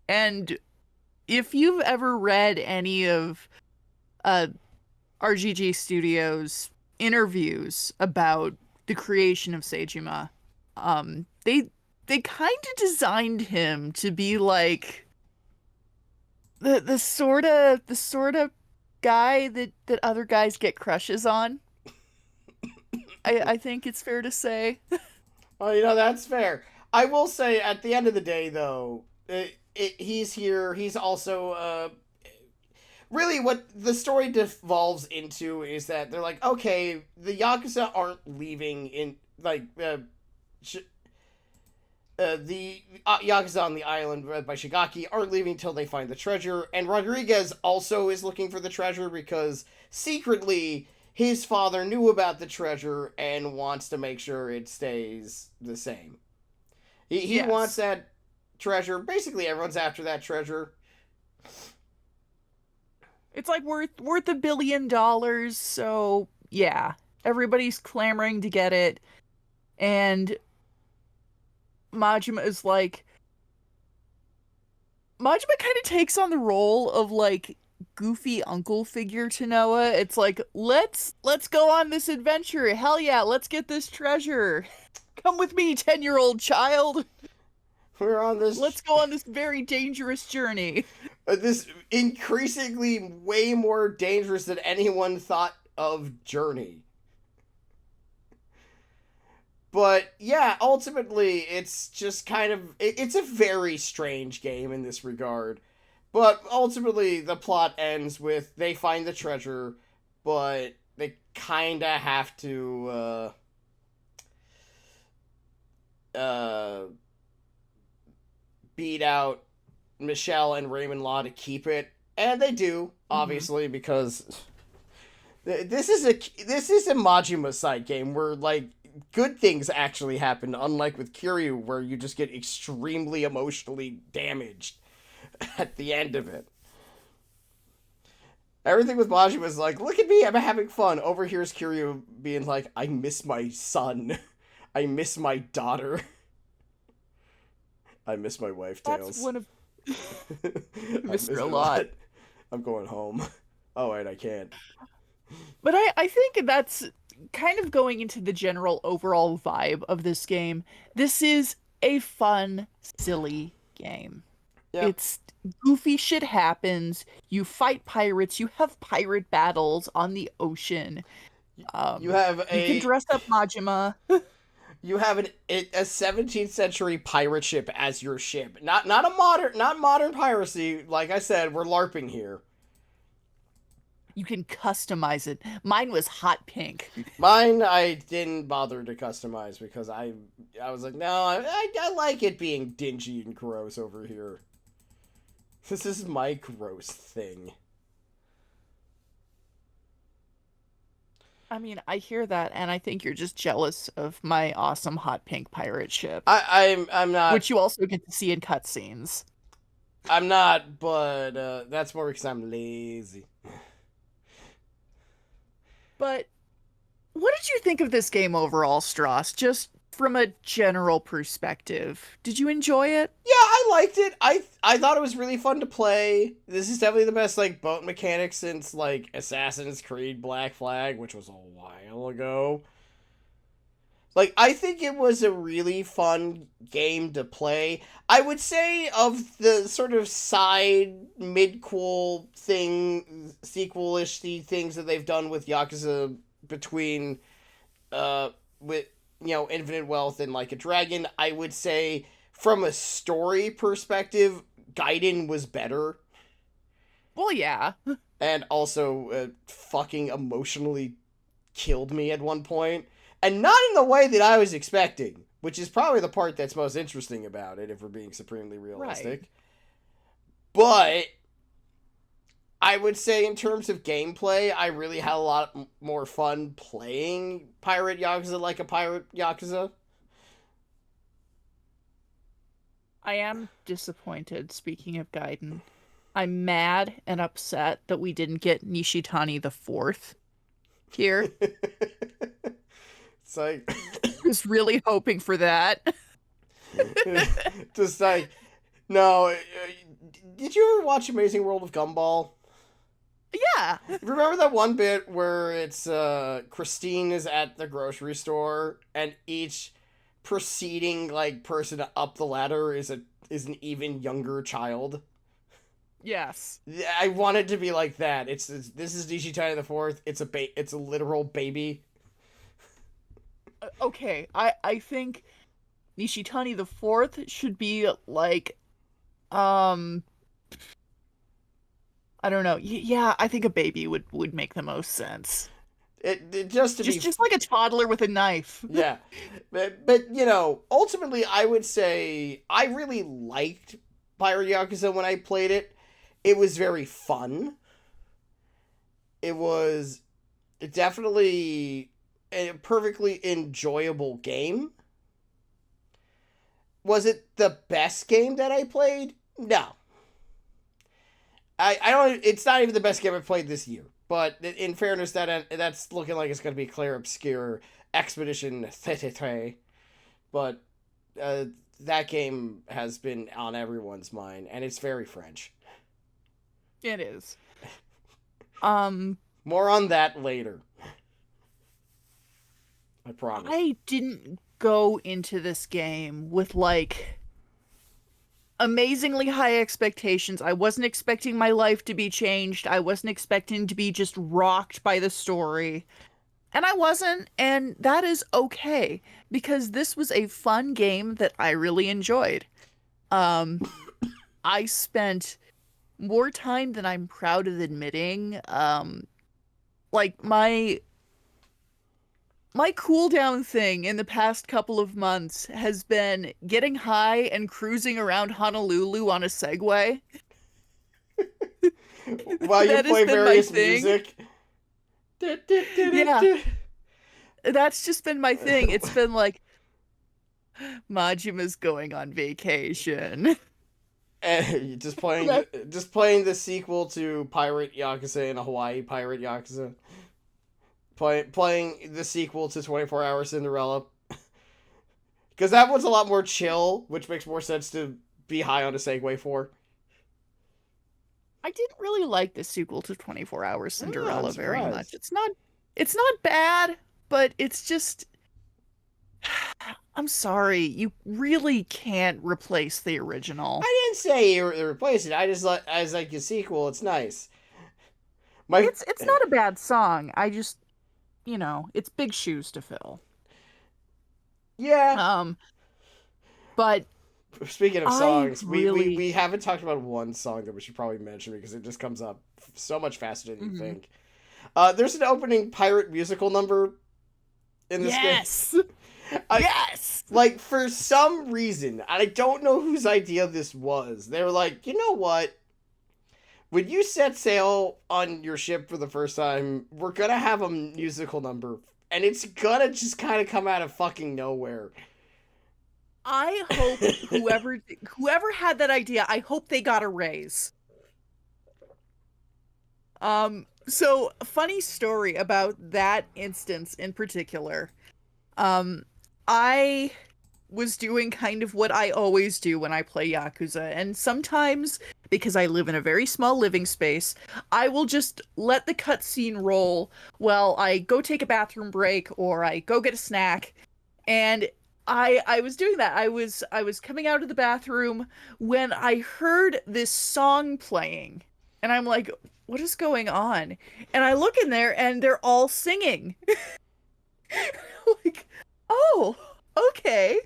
Speaker 1: And if you've ever read any of RGG Studios interviews about the creation of Seijima, they kind of designed him to be like the sort of guy that other guys get crushes on. I think it's fair to say.
Speaker 2: Well, you know, that's fair. I will say, at the end of the day, though, he's here. He's also, really what the story devolves into is that they're like, okay, the Yakuza aren't leaving in, like, the Yakuza on the island led by Shigaki aren't leaving until they find the treasure, and Rodriguez also is looking for the treasure because secretly his father knew about the treasure and wants to make sure it stays the same. He
Speaker 1: Yes.
Speaker 2: wants that treasure. Basically, everyone's after that treasure.
Speaker 1: It's like worth $1 billion, so yeah, everybody's clamoring to get it, and Majima is like, Majima kind of takes on the role of like goofy uncle figure to Noah. It's like, let's go on this adventure. Hell yeah, let's get this treasure. Come with me, 10-year-old child.
Speaker 2: We're on this.
Speaker 1: Let's go on this very dangerous journey.
Speaker 2: This increasingly way more dangerous than anyone thought of journey. But yeah, ultimately, it's just kind of it's a very strange game in this regard. But ultimately, the plot ends with they find the treasure, but they kind of have to beat out Michelle and Raymond Law to keep it, and they do, obviously, because this is a Majima side game where like good things actually happen, unlike with Kiryu, where you just get extremely emotionally damaged at the end of it. Everything with Majima is like, look at me, I'm having fun. Over here's Kiryu being like, I miss my son. I miss my daughter. I miss my wife, Tails.
Speaker 1: That's one of
Speaker 2: I
Speaker 1: miss her
Speaker 2: her
Speaker 1: a lot.
Speaker 2: I'm going home. Oh, wait, I can't.
Speaker 1: But I think that's kind of going into the general overall vibe of this game. This is a fun, silly game.
Speaker 2: Yep.
Speaker 1: It's goofy shit happens. You fight pirates. You have pirate battles on the ocean.
Speaker 2: You have
Speaker 1: You can dress up Majima.
Speaker 2: You have a 17th century pirate ship as your ship. Not modern piracy. Like I said, we're LARPing here.
Speaker 1: You can customize it. Mine was hot pink.
Speaker 2: Mine, I didn't bother to customize because I was like, no, I like it being dingy and gross over here. This is my gross thing.
Speaker 1: I mean, I hear that, and I think you're just jealous of my awesome hot pink pirate ship,
Speaker 2: I'm not.
Speaker 1: which you also get to see in cutscenes.
Speaker 2: I'm not, but that's more because I'm lazy.
Speaker 1: But what did you think of this game overall, Stross? Just from a general perspective, did you enjoy it?
Speaker 2: Yeah, I liked it. I thought it was really fun to play. This is definitely the best like boat mechanic since like Assassin's Creed Black Flag, which was a while ago. Like I think it was a really fun game to play. I would say of the sort of side mid-cool thing sequel-ish things that they've done with Yakuza between with Infinite Wealth and Like a Dragon, I would say from a story perspective, Gaiden was better
Speaker 1: Well, yeah.
Speaker 2: and also fucking emotionally killed me at one point, and not in the way that I was expecting, which is probably the part that's most interesting about it if we're being supremely realistic.
Speaker 1: Right.
Speaker 2: But I would say in terms of gameplay, I really had a lot more fun playing Pirate Yakuza like a Pirate Yakuza.
Speaker 1: I am disappointed, speaking of Gaiden. I'm mad and upset that we didn't get Nishitani the Fourth here.
Speaker 2: It's like
Speaker 1: Was really hoping for that.
Speaker 2: just like no. Did you ever watch Amazing World of Gumball?
Speaker 1: Yeah.
Speaker 2: Remember that one bit where it's Christine is at the grocery store and each preceding like person up the ladder is an even younger child?
Speaker 1: Yes.
Speaker 2: I want it to be like that. This is Nishitani the Fourth. It's a literal baby.
Speaker 1: Okay, I think Nishitani the Fourth should be like, um, I don't know. Yeah, I think a baby would make the most sense.
Speaker 2: It just to be
Speaker 1: Just like a toddler with a knife.
Speaker 2: yeah, but ultimately, I would say I really liked Pirate Yakuza when I played it. It was very fun. It was definitely a perfectly enjoyable game. Was it the best game that I played? No. I don't. It's not even the best game I've played this year. But in fairness, that's looking like it's going to be Claire Obscure Expedition Thete. But that game has been on everyone's mind, and it's very French.
Speaker 1: It is. Um,
Speaker 2: More on that later. I promise.
Speaker 1: I didn't go into this game with like amazingly high expectations. I wasn't expecting my life to be changed. I wasn't expecting to be just rocked by the story. And I wasn't, and that is okay because this was a fun game that I really enjoyed. Um, I spent more time than I'm proud of admitting. Like my cooldown thing in the past couple of months has been getting high and cruising around Honolulu on a Segway.
Speaker 2: While you
Speaker 1: That has
Speaker 2: play
Speaker 1: been my
Speaker 2: various
Speaker 1: thing.
Speaker 2: music.
Speaker 1: Yeah, that's just been my thing. It's been like Majima's going on vacation.
Speaker 2: And you're just playing the sequel to Pirate Yakuza in a Hawaii Pirate Yakuza. Playing the sequel to 24 Hour Cinderella. Because that one's a lot more chill, which makes more sense to be high on a Segway for.
Speaker 1: I didn't really like the sequel to 24 Hours Cinderella
Speaker 2: I'm
Speaker 1: very much.
Speaker 2: surprised.
Speaker 1: It's not bad, but it's just I'm sorry, you really can't replace the original.
Speaker 2: I didn't say you replace it. I just like the sequel. It's nice. My
Speaker 1: It's not a bad song. I just, it's big shoes to fill.
Speaker 2: yeah.
Speaker 1: Um, but
Speaker 2: Speaking of
Speaker 1: I
Speaker 2: songs,
Speaker 1: really
Speaker 2: we haven't talked about one song that we should probably mention because it just comes up so much faster than you
Speaker 1: Mhm.
Speaker 2: think. There's an opening pirate musical number in this game.
Speaker 1: Yes.
Speaker 2: I,
Speaker 1: Yes.
Speaker 2: like, for some reason, I don't know whose idea this was. They were like, you know what? When you set sail on your ship for the first time, we're gonna have a musical number, and it's gonna just kind of come out of fucking nowhere.
Speaker 1: I hope whoever had that idea, I hope they got a raise. So funny story about that instance in particular. I was doing kind of what I always do when I play Yakuza, and sometimes, because I live in a very small living space, I will just let the cutscene roll while I go take a bathroom break or I go get a snack. And I was doing that. I was coming out of the bathroom when I heard this song playing. And I'm like, what is going on? And I look in there and they're all singing. Like, oh, okay.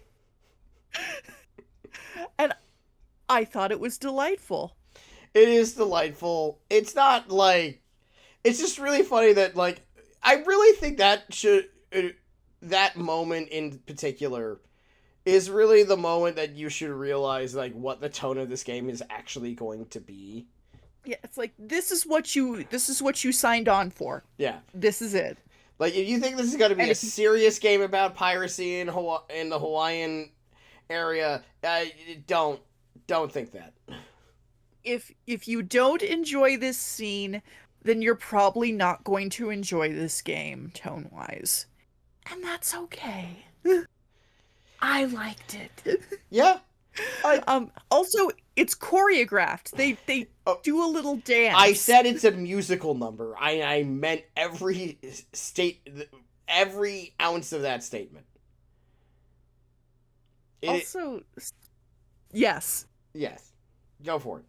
Speaker 1: And I thought it was delightful.
Speaker 2: It is delightful. It's not like, it's just really funny that, like, I really think that moment in particular is really the moment that you should realize, like, what the tone of this game is actually going to be.
Speaker 1: Yeah, it's like this is what you signed on for.
Speaker 2: Yeah.
Speaker 1: This is it.
Speaker 2: Like, if you think this is going to be
Speaker 1: And
Speaker 2: a serious game about piracy in the Hawaiian area, don't think that.
Speaker 1: If you don't enjoy this scene, then you're probably not going to enjoy this game tone-wise. And that's okay. I liked it.
Speaker 2: Yeah.
Speaker 1: Also, it's choreographed. They do a little dance.
Speaker 2: I said it's a musical number. I meant every ounce of that statement.
Speaker 1: Also, yes.
Speaker 2: Yes. Go for it.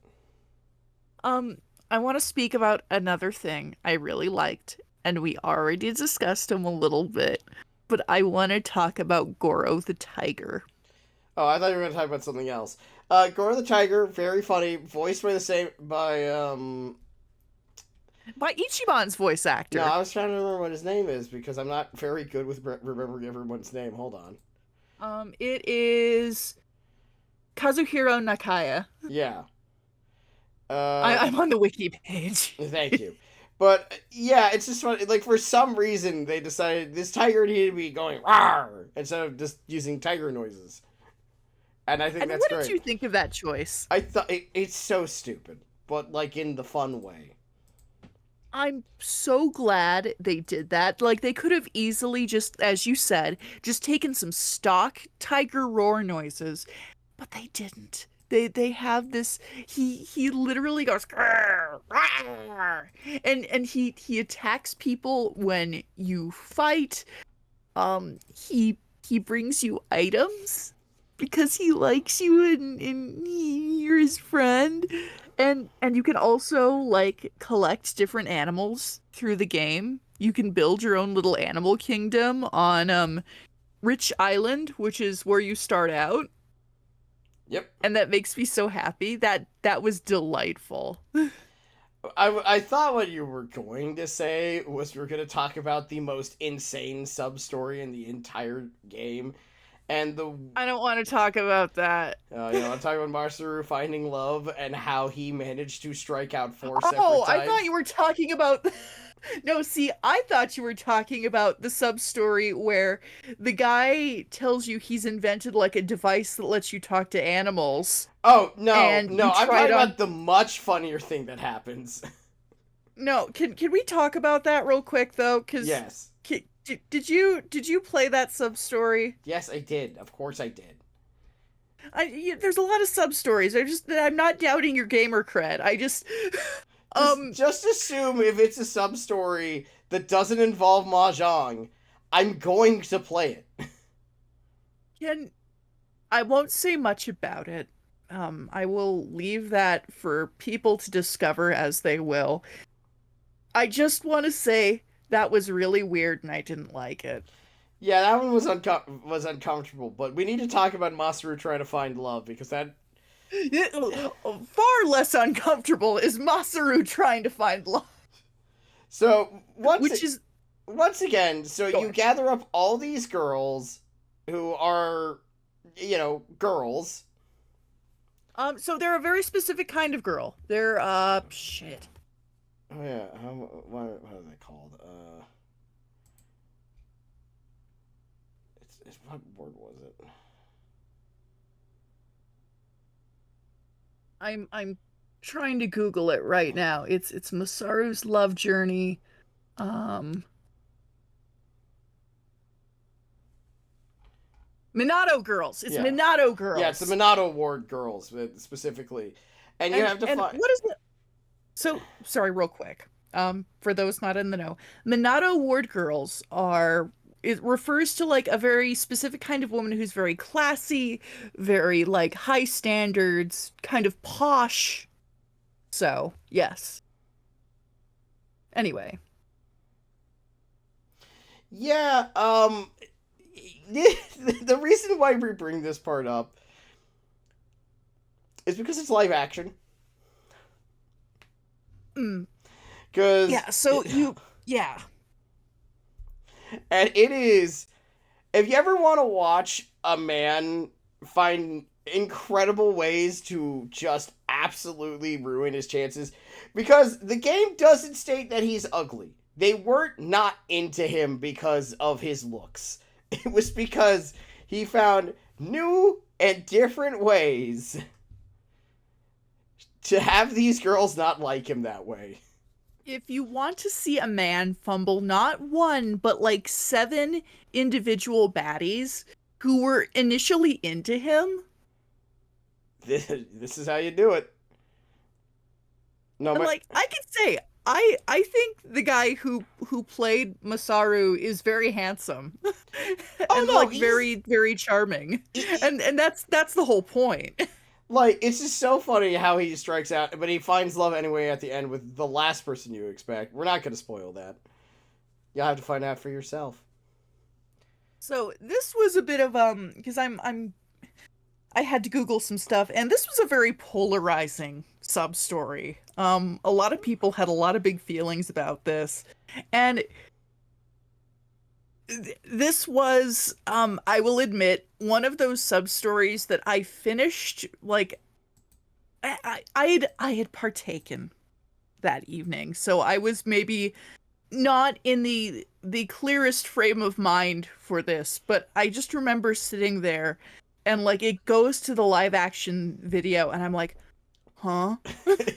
Speaker 1: I want to speak about another thing I really liked, and we already discussed him a little bit, but I want to talk about Goro the Tiger.
Speaker 2: Oh, I thought you were going to talk about something else. Goro the Tiger, very funny, voiced by
Speaker 1: By Ichiban's voice actor.
Speaker 2: No, I was trying to remember what his name is because I'm not very good with remembering everyone's name. Hold on.
Speaker 1: It is Kazuhiro Nakaya.
Speaker 2: Yeah.
Speaker 1: I'm on the wiki page.
Speaker 2: Thank you. But yeah, it's just funny. Like, for some reason, they decided this tiger needed to be going rawr instead of just using tiger noises. And I think that's great.
Speaker 1: What did you think of that choice?
Speaker 2: I thought it's so stupid, but like in the fun way.
Speaker 1: I'm so glad they did that. Like, they could have easily just, as you said, just taken some stock tiger roar noises, but they didn't. They have this. He literally goes "Grr, rawr," and he attacks people when you fight. He brings you items because he likes you and you're his friend. And you can also, like, collect different animals through the game. You can build your own little animal kingdom on Rich Island, which is where you start out.
Speaker 2: Yep.
Speaker 1: And that makes me so happy. That was delightful.
Speaker 2: I thought what you were going to say was we're going to talk about the most insane sub-story in the entire game. And
Speaker 1: I don't want to talk about that.
Speaker 2: You know, I'm talking about Masaru finding love and how he managed to strike out 4 separate times.
Speaker 1: Oh, I thought you were talking about... No, see, I thought you were talking about the sub-story where the guy tells you he's invented, like, a device that lets you talk to animals.
Speaker 2: Oh, no,
Speaker 1: I'm talking
Speaker 2: about the much funnier thing that happens.
Speaker 1: No, can we talk about that real quick, though? 'Cause
Speaker 2: yes.
Speaker 1: Did you play that sub-story?
Speaker 2: Yes, I did. Of course I did.
Speaker 1: There's a lot of sub-stories. I'm not doubting your gamer cred. I just...
Speaker 2: Just assume if it's a sub-story that doesn't involve Mahjong, I'm going to play it.
Speaker 1: I won't say much about it. I will leave that for people to discover as they will. I just want to say that was really weird and I didn't like it.
Speaker 2: Yeah, that one was uncomfortable, but we need to talk about Masaru trying to find love because that...
Speaker 1: Far less uncomfortable is Masaru trying to find love.
Speaker 2: So
Speaker 1: which is
Speaker 2: once again, so
Speaker 1: go
Speaker 2: you
Speaker 1: ahead.
Speaker 2: gather up all these girls who are, girls.
Speaker 1: So they're a very specific kind of girl. They're shit.
Speaker 2: Oh yeah, what are they called? It's what word was it?
Speaker 1: I'm trying to Google it right now. It's Masaru's love journey. Um Minato girls. It's
Speaker 2: Yeah,
Speaker 1: Minato
Speaker 2: yeah, it's the
Speaker 1: girls.
Speaker 2: Minato Award girls specifically, and you have to
Speaker 1: And
Speaker 2: find.
Speaker 1: what is it? So sorry, real quick. For those not in the know, Minato Ward girls are it refers to like a very specific kind of woman who's very classy, very like high standards, kind of posh. So, yes. Anyway,
Speaker 2: Yeah, the reason why we bring this part up is because it's live action.
Speaker 1: mm,
Speaker 2: Because
Speaker 1: yeah, so you yeah.
Speaker 2: and it is, if you ever want to watch a man find incredible ways to just absolutely ruin his chances, because the game doesn't state that he's ugly. They weren't not into him because of his looks. It was because he found new and different ways to have these girls not like him that way.
Speaker 1: If you want to see a man fumble not one, but like seven individual baddies who were initially into him,
Speaker 2: This is how you do it. No,
Speaker 1: and
Speaker 2: my
Speaker 1: like I can say, I think the guy who played Masaru is very handsome
Speaker 2: oh
Speaker 1: and
Speaker 2: no,
Speaker 1: like
Speaker 2: he's
Speaker 1: very charming.
Speaker 2: he,
Speaker 1: And that's the whole point.
Speaker 2: like, it's just so funny how he strikes out, but he finds love anyway at the end with the last person you expect. We're not going to spoil that. You'll have to find out for yourself.
Speaker 1: So this was a bit of because I had to Google some stuff, and this was a very polarizing sub story. A lot of people had a lot of big feelings about this, and this was, I will admit, one of those sub stories that I finished like I had partaken that evening, so I was maybe not in the clearest frame of mind for this, but I just remember sitting there and like it goes to the live action video and I'm like, "Huh?"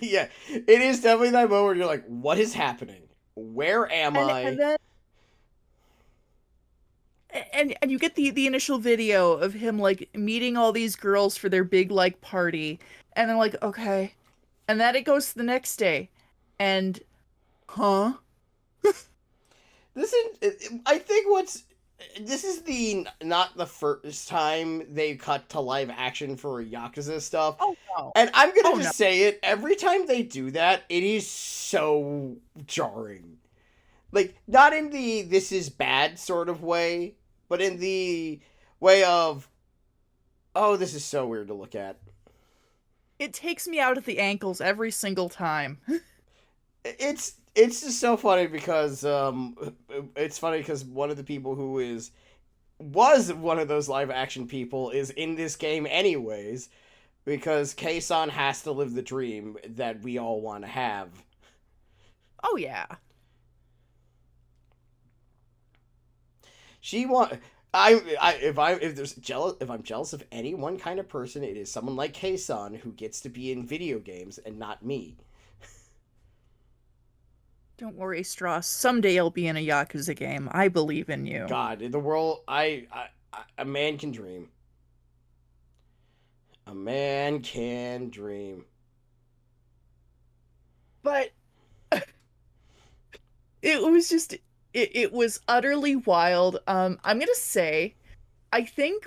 Speaker 2: Yeah, it is definitely that moment where you're like, what is happening? Where am
Speaker 1: And
Speaker 2: I?
Speaker 1: then and you get the initial video of him like meeting all these girls for their big like party and then like, "Okay." And then it goes to the next day and huh?
Speaker 2: This is, I think what's, this is the not the first time they cut to live action for Yakuza stuff.
Speaker 1: Oh no.
Speaker 2: And I'm
Speaker 1: Oh
Speaker 2: gonna
Speaker 1: no.
Speaker 2: just say it, every time they do that, it is so jarring. Like, not in the this is bad sort of way, but in the way of, oh, this is so weird to look at.
Speaker 1: It takes me out at the ankles every single time.
Speaker 2: It's just so funny because it's funny because one of the people who is was one of those live action people is in this game anyways, because Kei-san has to live the dream that we all want to have.
Speaker 1: Oh yeah.
Speaker 2: She want if there's jealous if I'm jealous of any one kind of person, it is someone like Kei-san who gets to be in video games and not me.
Speaker 1: Don't worry, Stross. Someday you'll be in a Yakuza game. I believe in you.
Speaker 2: God, in the world, a man can dream. A man can dream.
Speaker 1: But it was just it was utterly wild. I'm gonna say, I think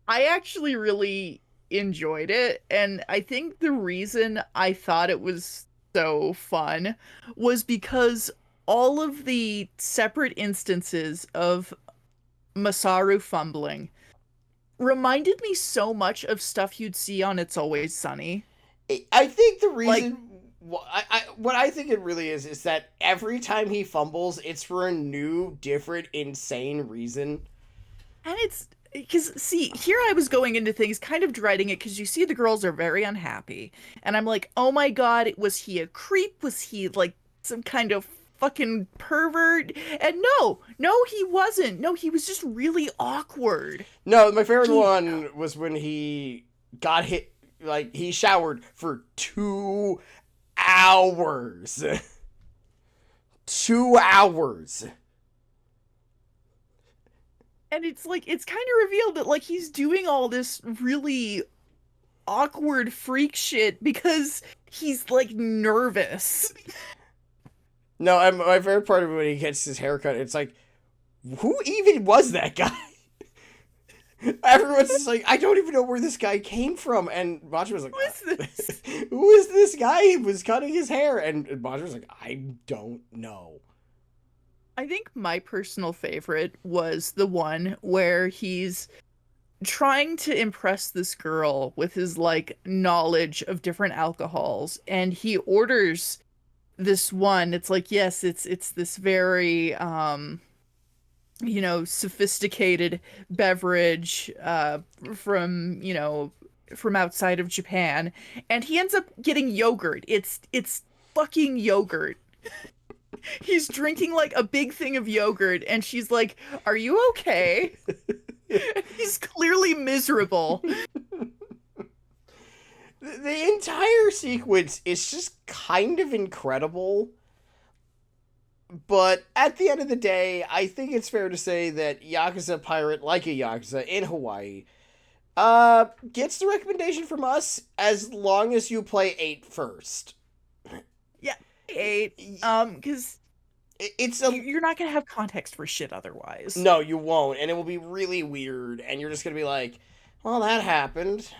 Speaker 1: I actually really enjoyed it, and I think the reason I thought it was so fun was because all of the separate instances of Masaru fumbling reminded me so much of stuff you'd see on It's Always Sunny.
Speaker 2: I think the
Speaker 1: Like,
Speaker 2: reason. what I think it really is that every time he fumbles, it's for a new, different, insane reason.
Speaker 1: And it's because, see, here I was going into things kind of dreading it because you see the girls are very unhappy. And I'm like, oh my God, was he a creep? Was he like some kind of fucking pervert? And no, he wasn't. No, he was just really awkward.
Speaker 2: No, my favorite
Speaker 1: He,
Speaker 2: one was when he got hit. Like he showered for 2 hours. 2 hours.
Speaker 1: and it's like, it's kind of revealed that like he's doing all this really awkward freak shit because he's like nervous.
Speaker 2: No, my favorite part of it when he gets his haircut, it's like, who even was that guy? Everyone's just like, I don't even know where this guy came from. And Majima was like,
Speaker 1: Who is this?
Speaker 2: who is this guy who was cutting his hair? And Majima was like, I don't know.
Speaker 1: I think my personal favorite was the one where he's trying to impress this girl with his like knowledge of different alcohols, and he orders this one. It's like, yes, it's this very sophisticated beverage from, from outside of Japan, and he ends up getting yogurt. It's fucking yogurt. He's drinking like a big thing of yogurt, and she's like, "Are you okay?" He's clearly miserable.
Speaker 2: The entire sequence is just kind of incredible. But at the end of the day, I think it's fair to say that Yakuza Pirate, like a Yakuza in Hawaii, gets the recommendation from us as long as you play 8 first.
Speaker 1: Yeah, 8. Because
Speaker 2: It's
Speaker 1: you're not gonna have context for shit otherwise.
Speaker 2: No, you won't, and it will be really weird, and you're just gonna be like, well, that happened.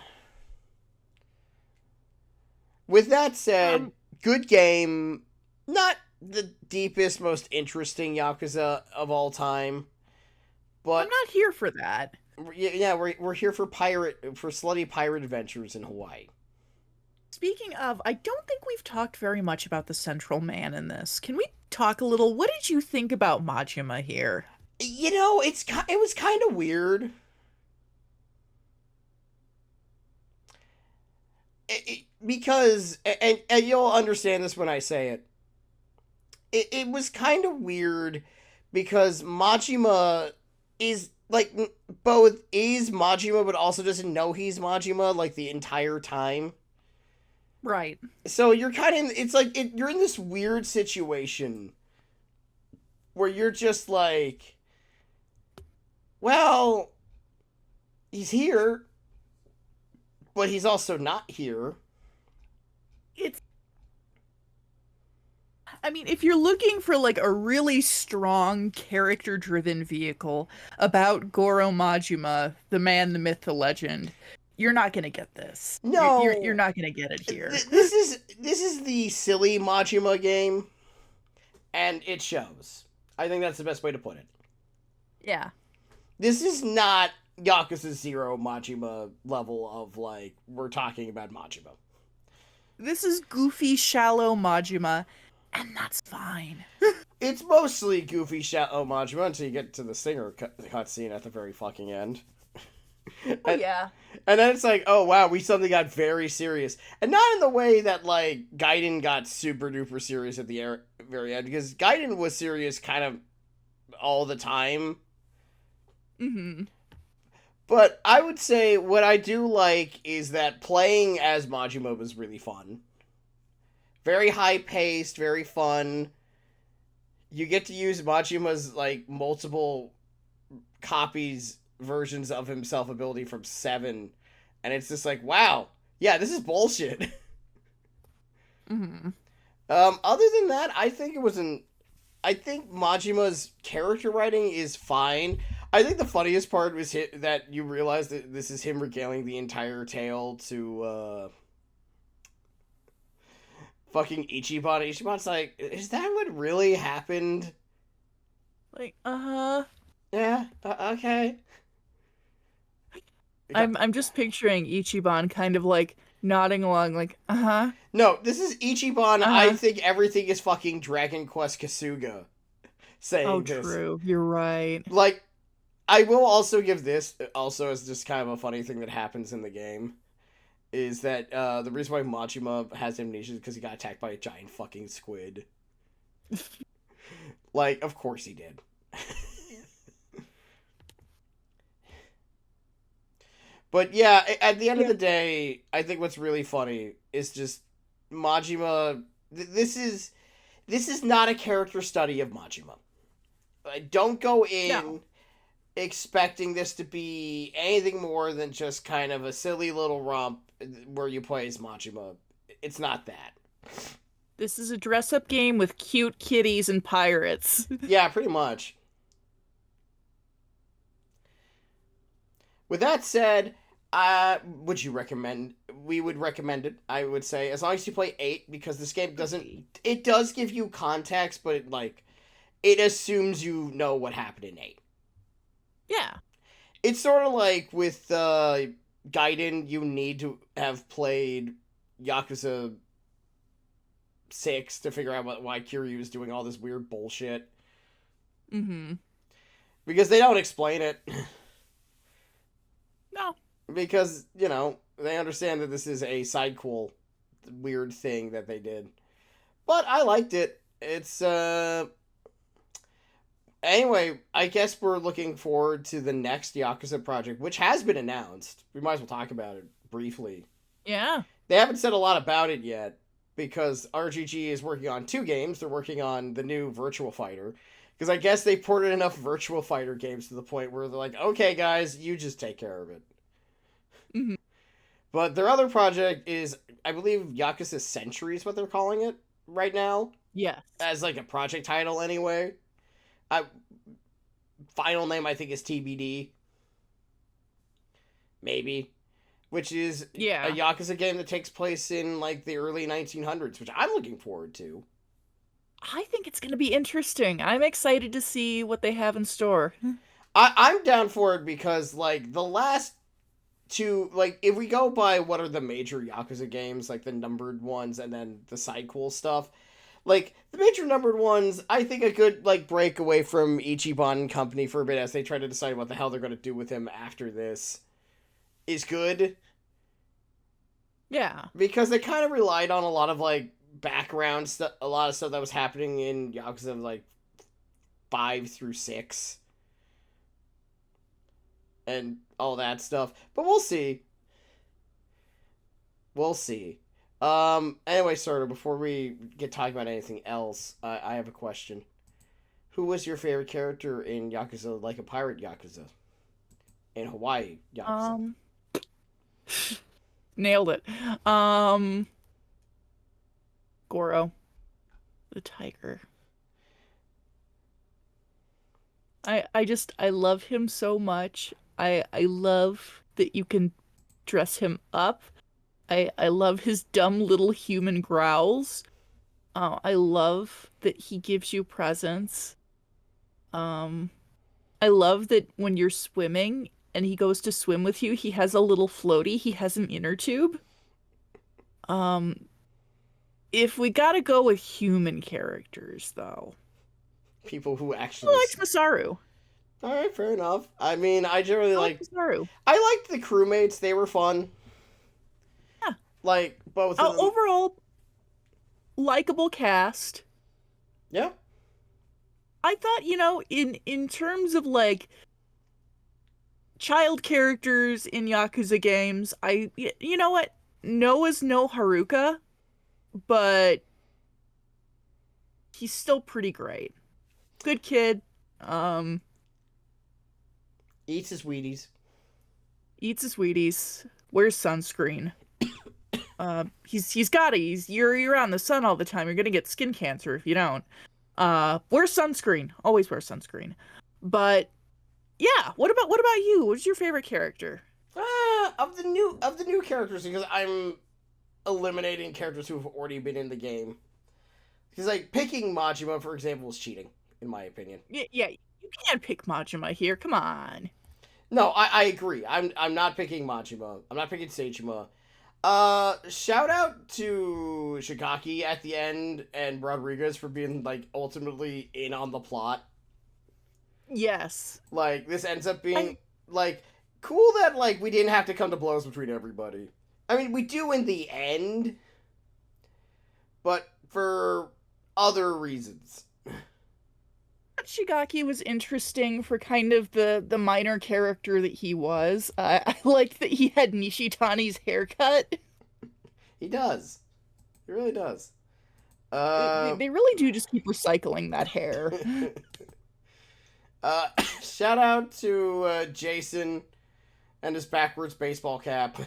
Speaker 2: With that said, good game. Not the deepest, most interesting Yakuza of all time,
Speaker 1: I'm
Speaker 2: but
Speaker 1: not here for that.
Speaker 2: yeah, we're here for slutty pirate adventures in Hawaii.
Speaker 1: Speaking of, I don't think we've talked very much about the central man in this. Can we talk a little? What did you think about Majima here?
Speaker 2: It was kind of weird. Because and you'll understand this when I say it. It was kind of weird because Majima is like both is Majima but also doesn't know he's Majima like the entire time.
Speaker 1: Right.
Speaker 2: So you're kind of it's like you're in this weird situation where you're just like, well, he's here, but he's also not here.
Speaker 1: I mean, if you're looking for like a really strong character-driven vehicle about Goro Majima, the man, the myth, the legend, you're not gonna get this.
Speaker 2: No,
Speaker 1: you're not gonna get it here.
Speaker 2: This is the silly Majima game, and it shows. I think that's the best way to put it.
Speaker 1: Yeah.
Speaker 2: This is not Yakuza 0 Majima level of like we're talking about Majima.
Speaker 1: This is goofy, shallow Majima, and that's fine.
Speaker 2: It's mostly goofy, shallow Majima until you get to the singer cutscene at the very fucking end.
Speaker 1: Oh, yeah.
Speaker 2: And then it's like, oh wow, we suddenly got very serious. And not in the way that like Gaiden got super duper serious at the very end, because Gaiden was serious kind of all the time.
Speaker 1: Mm-hmm.
Speaker 2: But I would say what I do like is that playing as Majima was really fun. Very high paced, very fun. You get to use Majima's like multiple versions of himself ability from 7, and it's just like, wow, yeah, this is bullshit.
Speaker 1: Mm-hmm.
Speaker 2: Other than that, I think I think Majima's character writing is fine. I think the funniest part was that you realize that this is him regaling the entire tale to fucking Ichiban. Ichiban's like, is that what really happened?
Speaker 1: Like, uh-huh.
Speaker 2: Yeah, okay.
Speaker 1: I'm just picturing Ichiban kind of like nodding along, like, uh-huh,
Speaker 2: No, this is Ichiban. I
Speaker 1: uh-huh.
Speaker 2: think everything is fucking Dragon Quest Kasuga
Speaker 1: Oh,
Speaker 2: saying this.
Speaker 1: true. You're right.
Speaker 2: Like, I will also give this also as just kind of a funny thing that happens in the game is that the reason why Majima has amnesia is because he got attacked by a giant fucking squid. Like, of course he did. But yeah, at the end of
Speaker 1: Yeah.
Speaker 2: the day, I think what's really funny is just Majima. This is not a character study of Majima. Don't go
Speaker 1: No.
Speaker 2: in expecting this to be anything more than just kind of a silly little romp where you play as Majima. It's not that.
Speaker 1: This is a dress-up game with cute kitties and pirates.
Speaker 2: Yeah, pretty much. With that said, would you recommend? We would recommend it. I would say as long as you play 8, because this game doesn't. It does give you context, but it assumes you know what happened in 8.
Speaker 1: Yeah.
Speaker 2: It's sort of like with Gaiden, you need to have played Yakuza 6 to figure out why Kiryu is doing all this weird bullshit.
Speaker 1: Mm-hmm.
Speaker 2: Because they don't explain it.
Speaker 1: No.
Speaker 2: Because, they understand that this is a sidequel weird thing that they did. But I liked it. It's, Anyway, I guess we're looking forward to the next Yakuza project, which has been announced. We might as well talk about it briefly.
Speaker 1: Yeah.
Speaker 2: They haven't said a lot about it yet, because RGG is working on 2 games. They're working on the new Virtual Fighter. Because I guess they ported enough Virtual Fighter games to the point where they're like, okay, guys, you just take care of it.
Speaker 1: Mm-hmm.
Speaker 2: But their other project is, I believe, Yakuza Century is what they're calling it right now.
Speaker 1: Yes.
Speaker 2: As like a project title anyway. Final name I think is TBD. Maybe. Which is
Speaker 1: Yeah.
Speaker 2: a Yakuza game that takes place in like the early 1900s, which I'm looking forward to.
Speaker 1: I think it's going to be interesting. I'm excited to see what they have in store.
Speaker 2: I'm down for it because like the last 2, like if we go by what are the major Yakuza games, like the numbered ones and then the side cool stuff, like the major numbered ones, I think a good like break away from Ichiban and company for a bit as they try to decide what the hell they're going to do with him after this is good.
Speaker 1: Yeah.
Speaker 2: Because they kind of relied on a lot of like background stuff, a lot of stuff that was happening in Yakuza like 5 through 6 and all that stuff. But we'll see. We'll see. Anyway, Sardo, before we get talking about anything else, I have a question. Who was your favorite character in Yakuza Like a Pirate Yakuza? In Hawaii Yakuza?
Speaker 1: Nailed it. Goro, the tiger. I love him so much. I love that you can dress him up. I love his dumb little human growls. I love that he gives you presents. Um, I love that when you're swimming and he goes to swim with you, he has a little floaty. He has an inner tube. Um, if we gotta go with human characters, though,
Speaker 2: People who
Speaker 1: I
Speaker 2: actually.
Speaker 1: like Masaru.
Speaker 2: Alright, fair enough. I mean, I generally
Speaker 1: I like
Speaker 2: like.
Speaker 1: Masaru.
Speaker 2: I liked the crewmates, they were fun.
Speaker 1: Yeah.
Speaker 2: Like, both of them.
Speaker 1: Overall, likable cast.
Speaker 2: Yeah.
Speaker 1: I thought, in terms of like child characters in Yakuza games, you know what? Noah's no Haruka, but he's still pretty great. Good kid. Um,
Speaker 2: Eats his Wheaties.
Speaker 1: Eats his Wheaties. Wears sunscreen. He's got it. You're out in the sun all the time. You're gonna get skin cancer if you don't. Wear sunscreen. Always wear sunscreen. But yeah, what about you? What's your favorite character?
Speaker 2: Of the new characters, because I'm eliminating characters who have already been in the game. Because like picking Majima, for example, is cheating, in my opinion.
Speaker 1: Yeah, you can't pick Majima here. Come on.
Speaker 2: No, I agree. I'm not picking Majima. I'm not picking Seijima. Shout out to Shigaki at the end and Rodriguez for being like ultimately in on the plot.
Speaker 1: Yes.
Speaker 2: Like this ends up being
Speaker 1: I
Speaker 2: like cool that like we didn't have to come to blows between everybody. I mean, we do in the end, but for other reasons.
Speaker 1: thought Shigaki was interesting for kind of the minor character that he was. I liked that he had Nishitani's haircut.
Speaker 2: He does. He really does.
Speaker 1: They,
Speaker 2: Uh,
Speaker 1: they really do just keep recycling that hair.
Speaker 2: uh, shout out to Jason and his backwards baseball cap.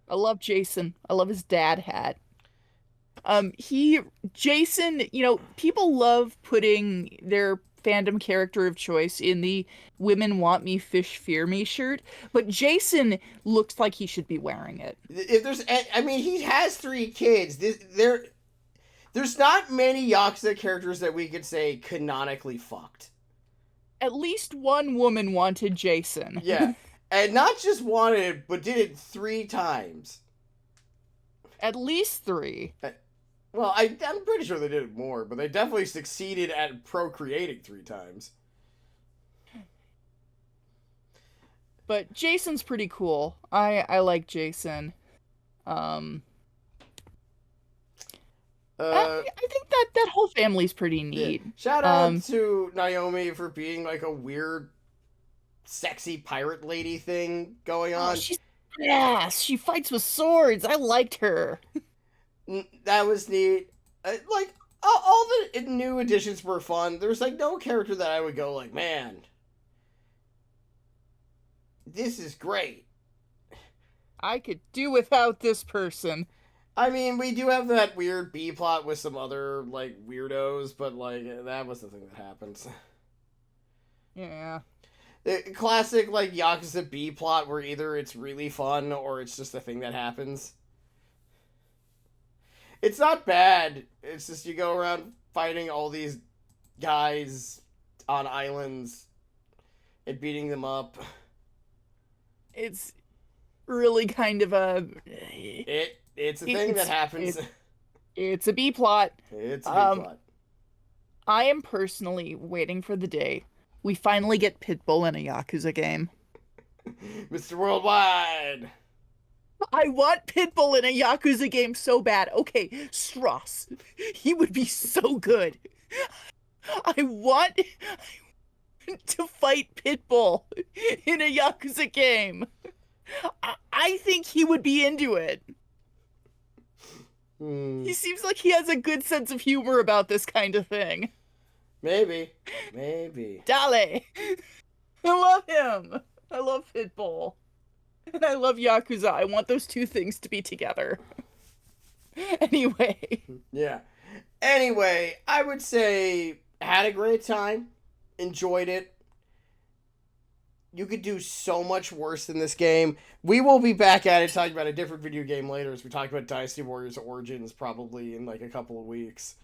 Speaker 1: I love Jason. I love his dad hat. He Jason, people love putting their fandom character of choice in the women want me, fish fear me shirt, but Jason looks like he should be wearing it.
Speaker 2: If there's, I mean, he has 3 kids. There's not many Yakuza characters that we could say canonically fucked.
Speaker 1: At least one woman wanted Jason.
Speaker 2: Yeah, and not just wanted, but did it 3 times.
Speaker 1: At least three.
Speaker 2: Well, I'm pretty sure they did it more, but they definitely succeeded at procreating 3 times.
Speaker 1: But Jason's pretty cool. I like Jason. Um I think that whole family's pretty
Speaker 2: Yeah.
Speaker 1: neat.
Speaker 2: Shout out
Speaker 1: Um
Speaker 2: to Naomi for being like a weird, sexy pirate lady thing going
Speaker 1: oh,
Speaker 2: on.
Speaker 1: she's yes, she fights with swords. I liked her.
Speaker 2: That was neat. Like all the new additions were fun. There's like no character that I would go like, man, this is great.
Speaker 1: I could do without this person.
Speaker 2: I mean, we do have that weird B plot with some other like weirdos, but like that was the thing that happens.
Speaker 1: Yeah.
Speaker 2: The classic like Yakuza B plot where either it's really fun or it's just a thing that happens. It's not bad. It's just you go around fighting all these guys on islands and beating them up.
Speaker 1: It's really kind of a
Speaker 2: It's a thing that happens.
Speaker 1: it's a B plot.
Speaker 2: It's a big
Speaker 1: Um
Speaker 2: plot.
Speaker 1: I am personally waiting for the day we finally get Pitbull in a Yakuza game.
Speaker 2: Mr. Worldwide.
Speaker 1: I want Pitbull in a Yakuza game so bad. Okay, Stross. He would be so good. I want to fight Pitbull in a Yakuza game. I think he would be into it.
Speaker 2: Hmm.
Speaker 1: He seems like he has a good sense of humor about this kind of thing.
Speaker 2: Maybe. Maybe.
Speaker 1: Dale! I love him. I love Pitbull. And I love Yakuza. I want those two things to be together. Anyway.
Speaker 2: Yeah. Anyway, I would say had a great time. Enjoyed it. You could do so much worse than this game. We will be back at it talking about a different video game later as we talk about Dynasty Warriors Origins probably in like a couple of weeks.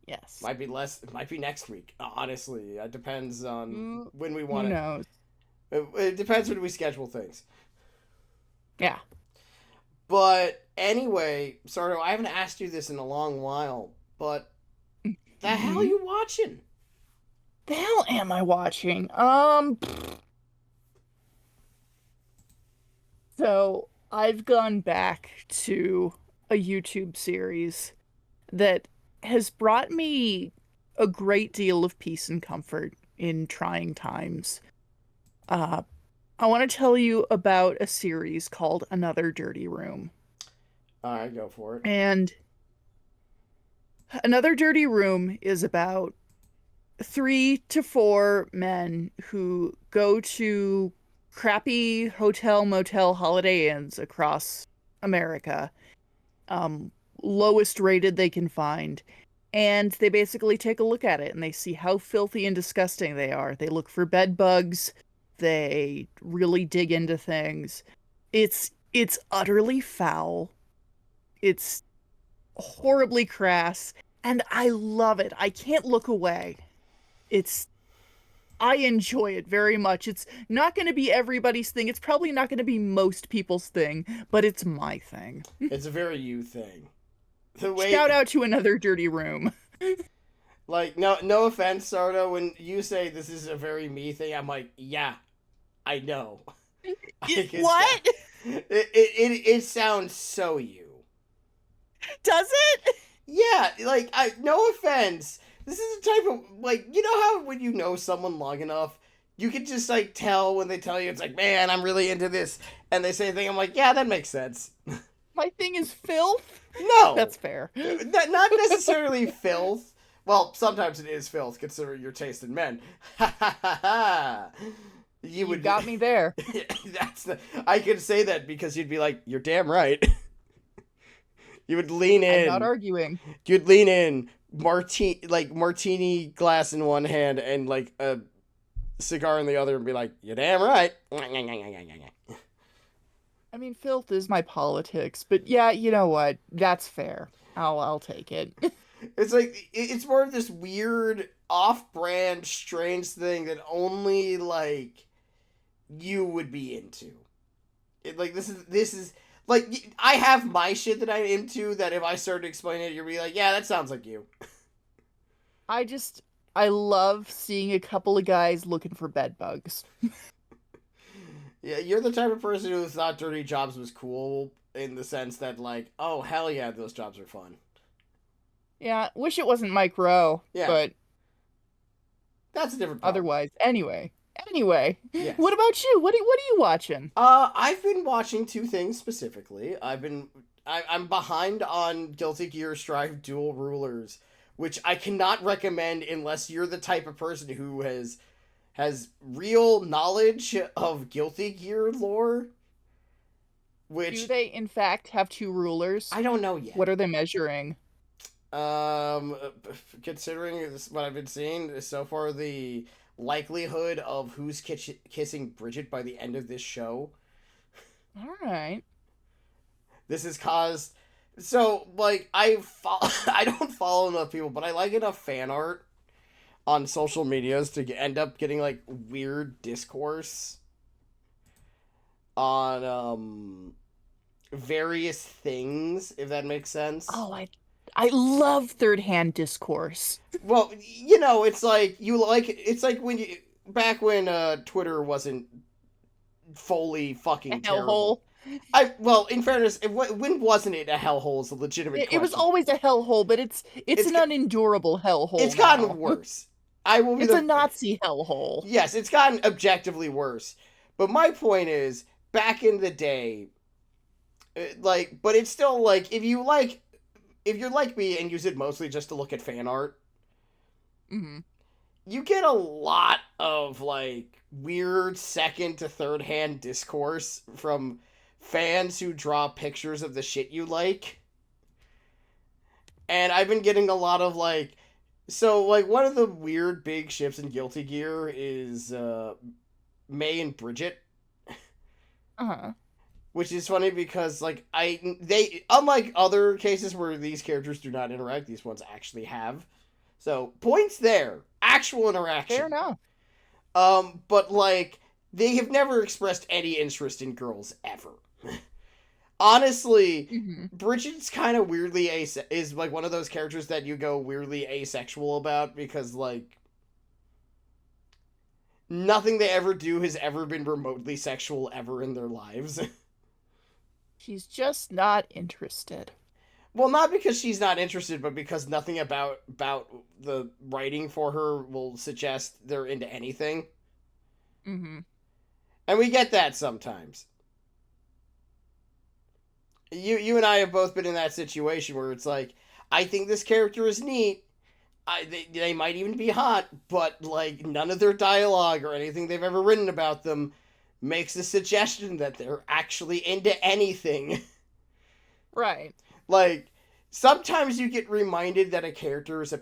Speaker 1: Yes.
Speaker 2: Might be less. It might be next week. Honestly, it depends on when we
Speaker 1: Who
Speaker 2: want to.
Speaker 1: knows?
Speaker 2: It depends when we schedule things.
Speaker 1: Yeah.
Speaker 2: But anyway, Sardo, I haven't asked you this in a long while, but the hell are you watching?
Speaker 1: The hell am I watching? So I've gone back to a YouTube series that has brought me a great deal of peace and comfort in trying times. Uh, I want to tell you about a series called Another Dirty Room.
Speaker 2: All right, go for it.
Speaker 1: And Another Dirty Room is about 3 to 4 men who go to crappy hotel, motel, Holiday Inns across America, lowest rated they can find. And they basically take a look at it and they see how filthy and disgusting they are. They look for bed bugs. They really dig into things. It's utterly foul. It's horribly crass, and I love it. I can't look away. It's I enjoy it very much. It's not going to be everybody's thing. It's probably not going to be most people's thing, but it's my thing.
Speaker 2: It's a very you thing. The
Speaker 1: Shout
Speaker 2: way,
Speaker 1: out to another dirty room.
Speaker 2: like, no offense, Sardo, when you say this is a very me thing, I'm like, yeah, I know. I can tell.
Speaker 1: What?
Speaker 2: It sounds so you.
Speaker 1: Does it?
Speaker 2: Yeah, like, no offense. This is the type of, like, you know how when you know someone long enough, you can just, like, tell when they tell you, it's like, man, I'm really into this. And they say a thing, I'm like, yeah, that makes sense.
Speaker 1: My thing is filth?
Speaker 2: No.
Speaker 1: That's fair.
Speaker 2: Not necessarily filth. Well, sometimes it is filth, considering your taste in men. Ha ha ha ha. You
Speaker 1: You
Speaker 2: would
Speaker 1: got me there.
Speaker 2: I could say that because you'd be like, you're damn right. You would lean
Speaker 1: I'm not
Speaker 2: in.
Speaker 1: arguing.
Speaker 2: You'd lean in, martini glass in one hand and like a cigar in the other, and be like, "You're damn right."
Speaker 1: I mean, filth is my politics, but yeah, you know what? That's fair. I'll take it.
Speaker 2: It's like it's more of this weird, off-brand, strange thing that only like you would be into. Like this is like I have my shit that I'm into that if I started explaining it, you'd be like, "Yeah, that sounds like you."
Speaker 1: I just I love seeing a couple of guys looking for bed bugs.
Speaker 2: Yeah, you're the type of person who thought dirty jobs was cool in the sense that like, oh hell yeah, those jobs are fun.
Speaker 1: Yeah, wish it wasn't Mike Rowe,
Speaker 2: Yeah,
Speaker 1: but
Speaker 2: that's a different problem.
Speaker 1: otherwise, anyway. Anyway, what
Speaker 2: Yes.
Speaker 1: about you? What are you watching?
Speaker 2: I've been watching two things specifically. I'm behind on Guilty Gear Strive Dual Rulers, which I cannot recommend unless you're the type of person who has real knowledge of Guilty Gear lore,
Speaker 1: Do
Speaker 2: which
Speaker 1: they in fact have two rulers?
Speaker 2: I don't know yet.
Speaker 1: What are they measuring?
Speaker 2: Um, considering this, what I've been seeing so far, the likelihood of who's kissing Bridget by the end of this show,
Speaker 1: All right.
Speaker 2: this has caused. So, like, I don't follow enough people, but I like enough fan art on social medias to end up getting like weird discourse on various things, if that makes sense.
Speaker 1: Oh, I love third-hand discourse.
Speaker 2: Well, it's like when you back when Twitter wasn't fully
Speaker 1: A
Speaker 2: fucking terrible.
Speaker 1: hellhole.
Speaker 2: In fairness, when wasn't it a hellhole is a legitimate
Speaker 1: It was
Speaker 2: question.
Speaker 1: always a hellhole, but it's
Speaker 2: It's
Speaker 1: an unendurable
Speaker 2: it's
Speaker 1: hellhole
Speaker 2: gotten
Speaker 1: now.
Speaker 2: worse. I will be
Speaker 1: It's a
Speaker 2: the
Speaker 1: Nazi hellhole.
Speaker 2: Yes, it's gotten objectively worse. But my point is, back in the day, but it's still like if you're like me and use it mostly just to look at fan art,
Speaker 1: Hmm.
Speaker 2: you get a lot of like weird second to third hand discourse from fans who draw pictures of the shit you like. And I've been getting a lot of like one of the weird big ships in Guilty Gear is May and Bridget,
Speaker 1: Uh-huh.
Speaker 2: which is funny because they unlike other cases where these characters do not interact, these ones actually have. So points there, actual
Speaker 1: Fair
Speaker 2: interaction.
Speaker 1: enough.
Speaker 2: But like they have never expressed any interest in girls ever. Honestly,
Speaker 1: Hmm.
Speaker 2: Bridget's kind of weirdly is like one of those characters that you go weirdly asexual about because like nothing they ever do has ever been remotely sexual ever in their lives.
Speaker 1: She's just not interested.
Speaker 2: Well, not because she's not interested, but because nothing about the writing for her will suggest they're into anything.
Speaker 1: Hmm.
Speaker 2: And we get that sometimes. You and I have both been in that situation where it's like, I think this character is neat. They might even be hot, but like none of their dialogue or anything they've ever written about them makes a suggestion that they're actually into anything.
Speaker 1: Right.
Speaker 2: Like sometimes you get reminded that a character is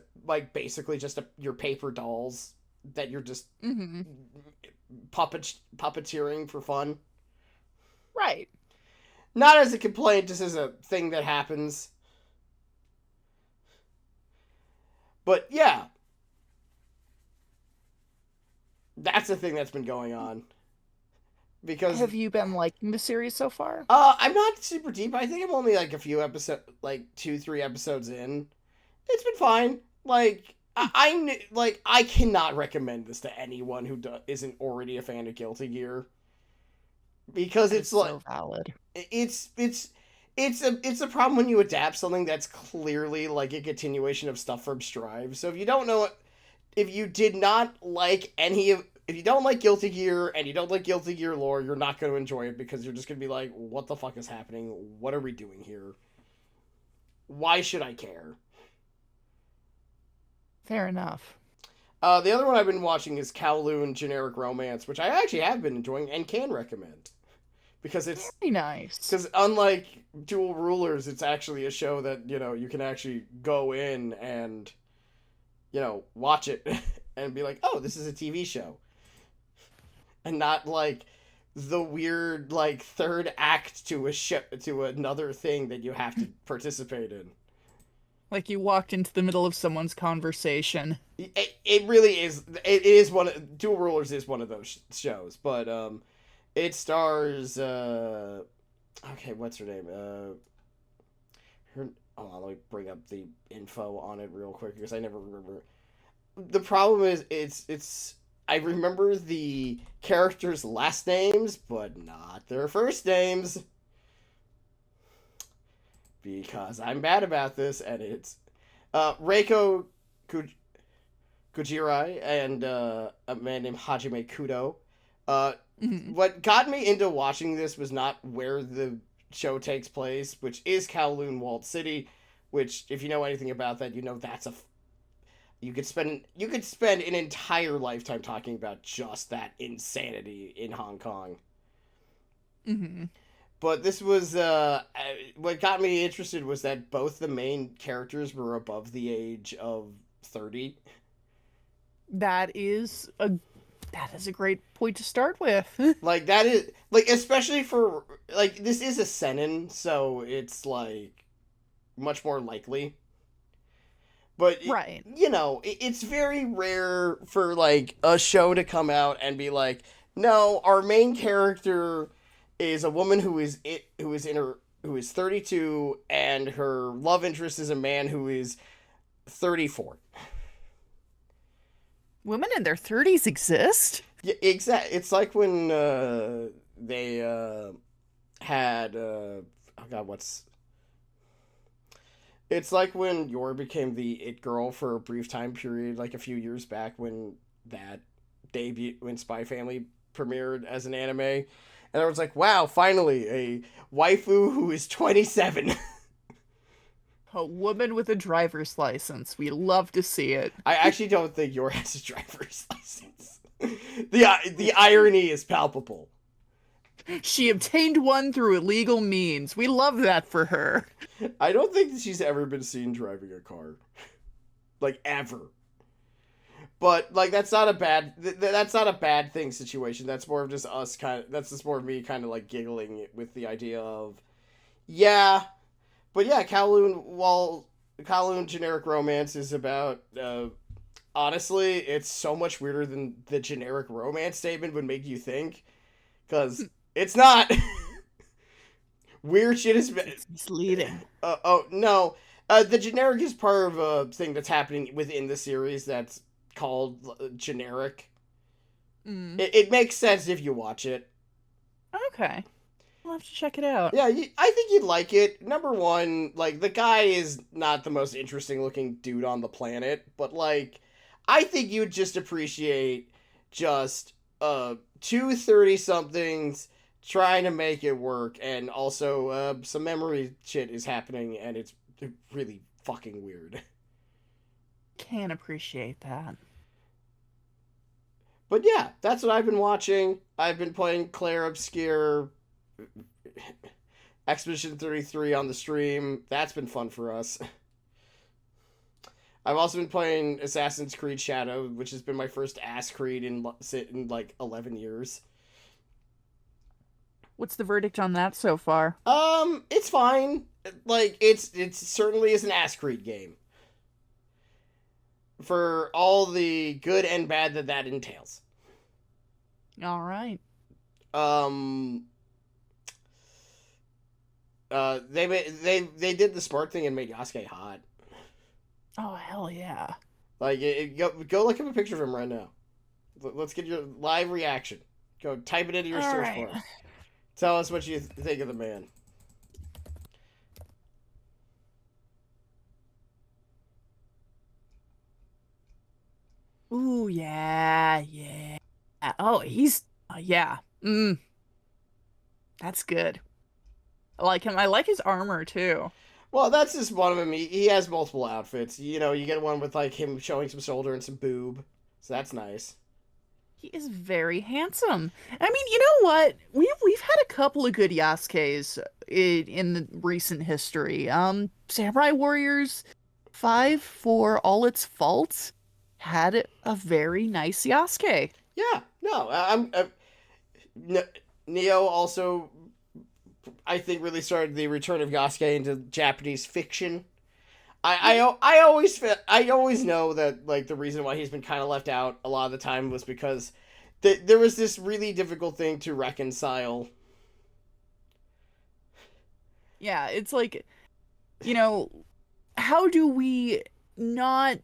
Speaker 2: basically just your paper dolls that you're just
Speaker 1: Hmm.
Speaker 2: puppeteering for fun.
Speaker 1: Right.
Speaker 2: Not as a complaint, just as a thing that happens. But yeah, That's the thing that's been going on. Because
Speaker 1: Have you been liking the series so far?
Speaker 2: I'm not super deep. I think I'm only like a few episodes, like 2, 3 episodes in. It's been fine. Like I cannot recommend this to anyone who isn't already a fan of Guilty Gear because
Speaker 1: That is
Speaker 2: it's like
Speaker 1: so valid.
Speaker 2: it's a problem when you adapt something that's clearly like a continuation of stuff from Strive. So if you don't know, if you did not like any of, if you don't like Guilty Gear and you don't like Guilty Gear lore, you're not going to enjoy it because you're just going to be like, what the fuck is happening? What are we doing here? Why should I care?
Speaker 1: Fair enough.
Speaker 2: The other one I've been watching is Kowloon Generic Romance, which I actually have been enjoying and can recommend.
Speaker 1: Very nice.
Speaker 2: Because unlike Dual Rulers, it's actually a show that, you can actually go in and, watch it and be like, oh, this is a TV show. And not like the weird like third act to a to another thing that you have to participate in.
Speaker 1: Like you walked into the middle of someone's conversation.
Speaker 2: It really is. It is Dual Rulers is one of those shows, but it stars okay, what's her name? Her. Hold on, let me bring up the info on it real quick because I never remember. The problem is it's I remember the characters' last names, but not their first names. Because I'm bad about this, and it's Reiko Kujirai and a man named Hajime Kudo. What got me into watching this was not where the show takes place, which is Kowloon Walled City, which, if you know anything about that, that's you could spend an entire lifetime talking about just that insanity in Hong Kong.
Speaker 1: Mm-hmm.
Speaker 2: But this was what got me interested was that both the main characters were above the age of 30.
Speaker 1: That is a great point to start with.
Speaker 2: Like that is like especially for like this is a seinen, so it's like much more likely. But
Speaker 1: Right.
Speaker 2: it's very rare for like a show to come out and be like, no, our main character is a woman who is 32 and her love interest is a man who is 34.
Speaker 1: Women in their 30s exist?
Speaker 2: Yeah, exactly. It's like when they had oh god, what's it's like when Yor became the it girl for a brief time period, like a few years back when that when Spy Family premiered as an anime, and everyone's like, "Wow, finally a waifu who is 27."
Speaker 1: A woman with a driver's license. We love to see it.
Speaker 2: I actually don't think Yor has a driver's license. The irony is palpable.
Speaker 1: She obtained one through illegal means. We love that for her.
Speaker 2: I don't think that she's ever been seen driving a car. Like, ever. But, like, that's not a bad thing situation. That's more of just us that's just more of me kind of, like, giggling with the idea of, yeah. But yeah, Kowloon Generic Romance is about, honestly, it's so much weirder than the generic romance statement would make you think. Because it's not. Weird shit is
Speaker 1: misleading.
Speaker 2: Oh no, the generic is part of a thing that's happening within the series that's called generic. It makes sense if you watch it.
Speaker 1: Okay, I'll have to check it out.
Speaker 2: Yeah, I think you'd like it. Number one, like the guy is not the most interesting looking dude on the planet, but like I think you'd just appreciate just two 30-somethings trying to make it work, and also some memory shit is happening, and it's really fucking weird.
Speaker 1: Can appreciate that.
Speaker 2: But yeah, that's what I've been watching. I've been playing Claire Obscure Expedition 33 on the stream. That's been fun for us. I've also been playing Assassin's Creed Shadow, which has been my first ass creed in like 11 years.
Speaker 1: What's the verdict on that so far?
Speaker 2: It's fine. Like it certainly is an ass creed game. For all the good and bad that entails.
Speaker 1: All right.
Speaker 2: Um, they did the smart thing and made Yasuke hot.
Speaker 1: Oh, hell yeah.
Speaker 2: Like, go look up a picture of him right now. Let's get your live reaction. Go type it into your
Speaker 1: All
Speaker 2: search
Speaker 1: right.
Speaker 2: bar. Tell us what you think of the man.
Speaker 1: Ooh, yeah, yeah. Oh, he's, yeah. That's good. I like him. I like his armor too.
Speaker 2: Well, that's just one of them. He has multiple outfits. You know, you get one with like him showing some shoulder and some boob, so that's nice.
Speaker 1: He is very handsome. I mean, you know what? We've had a couple of good Yasukes in the recent history. Samurai Warriors 5, for all its faults, had a very nice Yasuke.
Speaker 2: Yeah, no, Neo also, I think, really started the return of Yasuke into Japanese fiction. I always know that like the reason why he's been kind of left out a lot of the time was because there was this really difficult thing to reconcile.
Speaker 1: Yeah, it's like, you know, how do we not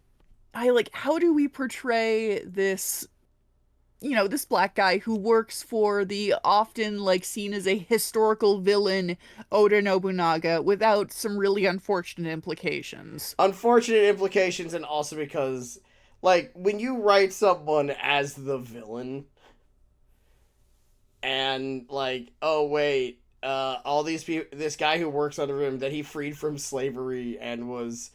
Speaker 1: how do we portray this, this black guy who works for the often like seen as a historical villain Oda Nobunaga without some really unfortunate implications?
Speaker 2: Unfortunate implications, and also because like when you write someone as the villain and like, oh wait, all these people, this guy who works under him that he freed from slavery and was,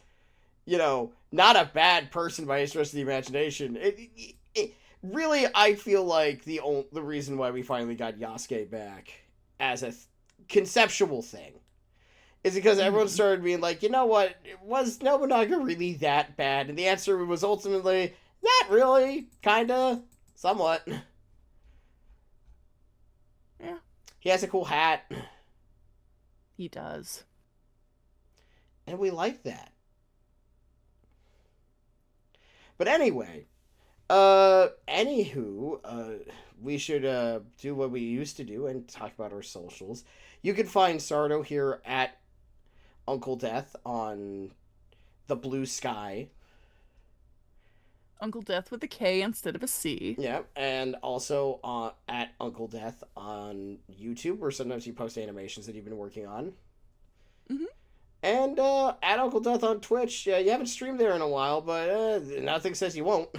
Speaker 2: not a bad person by any stretch of the imagination. It really, I feel like the reason why we finally got Yasuke back as a conceptual thing is because everyone
Speaker 1: Hmm.
Speaker 2: started being like, you know what, was Nobunaga really that bad? And the answer was ultimately, not really, kinda, somewhat.
Speaker 1: Yeah,
Speaker 2: He has a cool hat,
Speaker 1: he does.
Speaker 2: and we like that. But anyway, anywho, we should do what we used to do and talk about our socials. You can find Sardo here at Uncle Death on the Blue Sky.
Speaker 1: Uncle Death with a K instead of a C.
Speaker 2: Yeah, and also at Uncle Death on YouTube, where sometimes you post animations that you've been working on.
Speaker 1: Hmm.
Speaker 2: And at Uncle Death on Twitch. You haven't streamed there in a while, but nothing says you won't.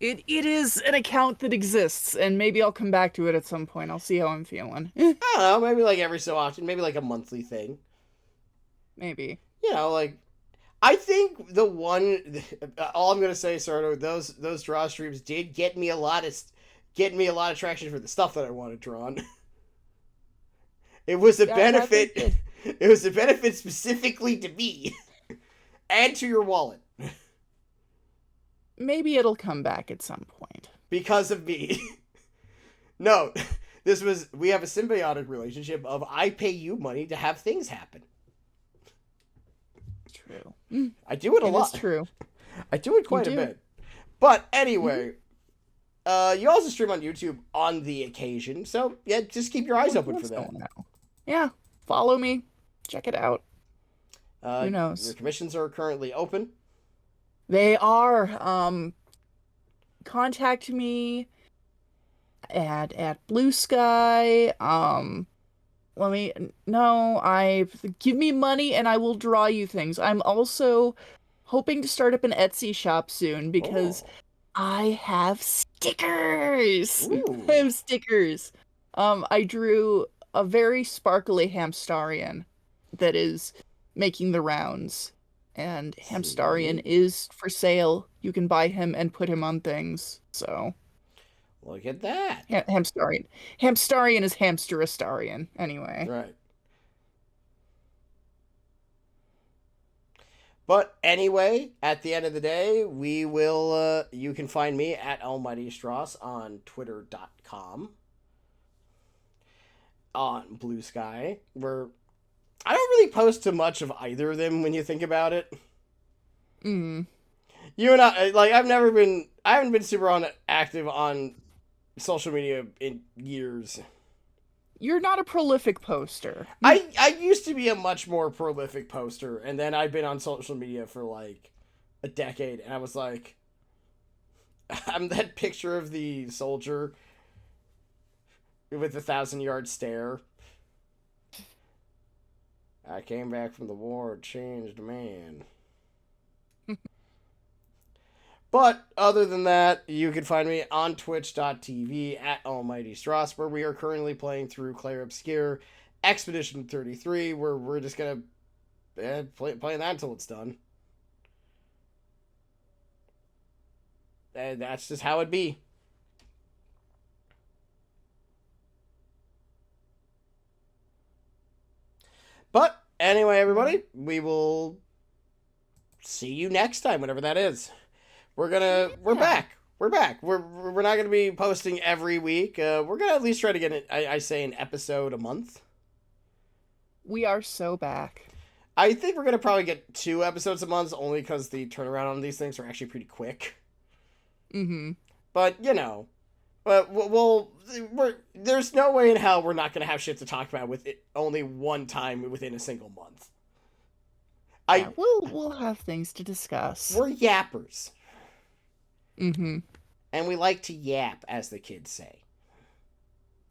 Speaker 1: It is an account that exists, and maybe I'll come back to it at some point. I'll see how I'm feeling.
Speaker 2: I don't know, maybe like every so often, maybe like a monthly thing.
Speaker 1: Maybe.
Speaker 2: Like I think the one, all I'm gonna say, Sardo, those draw streams did get me a lot of traction for the stuff that I wanted drawn. It was a
Speaker 1: That they
Speaker 2: benefit.
Speaker 1: did.
Speaker 2: It was a benefit specifically to me and to your wallet
Speaker 1: Maybe it'll come back at some point.
Speaker 2: because of me. No, we have a symbiotic relationship of I pay you money to have things happen.
Speaker 1: True.
Speaker 2: I do it a
Speaker 1: It is
Speaker 2: lot.
Speaker 1: true.
Speaker 2: I do it
Speaker 1: You
Speaker 2: quite a
Speaker 1: do.
Speaker 2: bit. But
Speaker 1: Hmm.
Speaker 2: anyway, you also stream on YouTube on the occasion, so yeah, just keep your eyes open for
Speaker 1: What's
Speaker 2: that.
Speaker 1: going on? Yeah. Follow me. Check it out. Who
Speaker 2: Your
Speaker 1: knows?
Speaker 2: commissions are currently open.
Speaker 1: They are. Contact me at Blue Sky. Let me no, I give me money and I will draw you things. I'm also hoping to start up an Etsy shop soon because
Speaker 2: Oh,
Speaker 1: I have stickers. I
Speaker 2: ooh,
Speaker 1: have stickers. I drew a very sparkly Hamstarian that is making the rounds. And Hamstarian
Speaker 2: see,
Speaker 1: is for sale. You can buy him and put him on things. So,
Speaker 2: look at that.
Speaker 1: Hamstarian. Hamstarian is Hamsteristarian. Anyway.
Speaker 2: Right. But anyway, at the end of the day, we will. You can find me at Almighty Stross on Twitter.com, on Blue Sky, where I don't really post too much of either of them when you think about it.
Speaker 1: Mm.
Speaker 2: You and I, like, I haven't been super active on social media in years.
Speaker 1: You're not a prolific poster.
Speaker 2: I used to be a much more prolific poster, and then I've been on social media for like a decade, and I was like, I'm that picture of the soldier with the 1,000-yard stare. I came back from the war, changed man. But other than that, you can find me on twitch.tv at Almighty Stross, where we are currently playing through Clair Obscure Expedition 33, where we're just going to play that until it's done. And that's just how it be. But anyway, everybody, we will see you next time, whenever that is. We're back. We're back. We're not gonna be posting every week. We're gonna at least try to get I say an episode a month.
Speaker 1: We are so back.
Speaker 2: I think we're gonna probably get 2 episodes a month, only because the turnaround on these things are actually pretty quick.
Speaker 1: Mm-hmm.
Speaker 2: But there's no way in hell we're not gonna have shit to talk about with it only one time within a single month.
Speaker 1: Yeah, we'll have things to discuss.
Speaker 2: We're yappers.
Speaker 1: Mm-hmm.
Speaker 2: And we like to yap, as the kids say.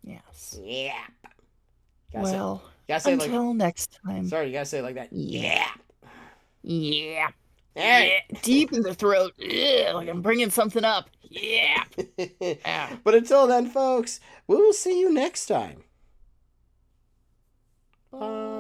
Speaker 1: Yes.
Speaker 2: Yap.
Speaker 1: Well, until next time.
Speaker 2: Sorry, you gotta say it like that. Yap.
Speaker 1: Yeah.
Speaker 2: Right.
Speaker 1: Deep in the throat. Like I'm bringing something up. Yeah.
Speaker 2: But until then, folks, we will see you next time. Bye.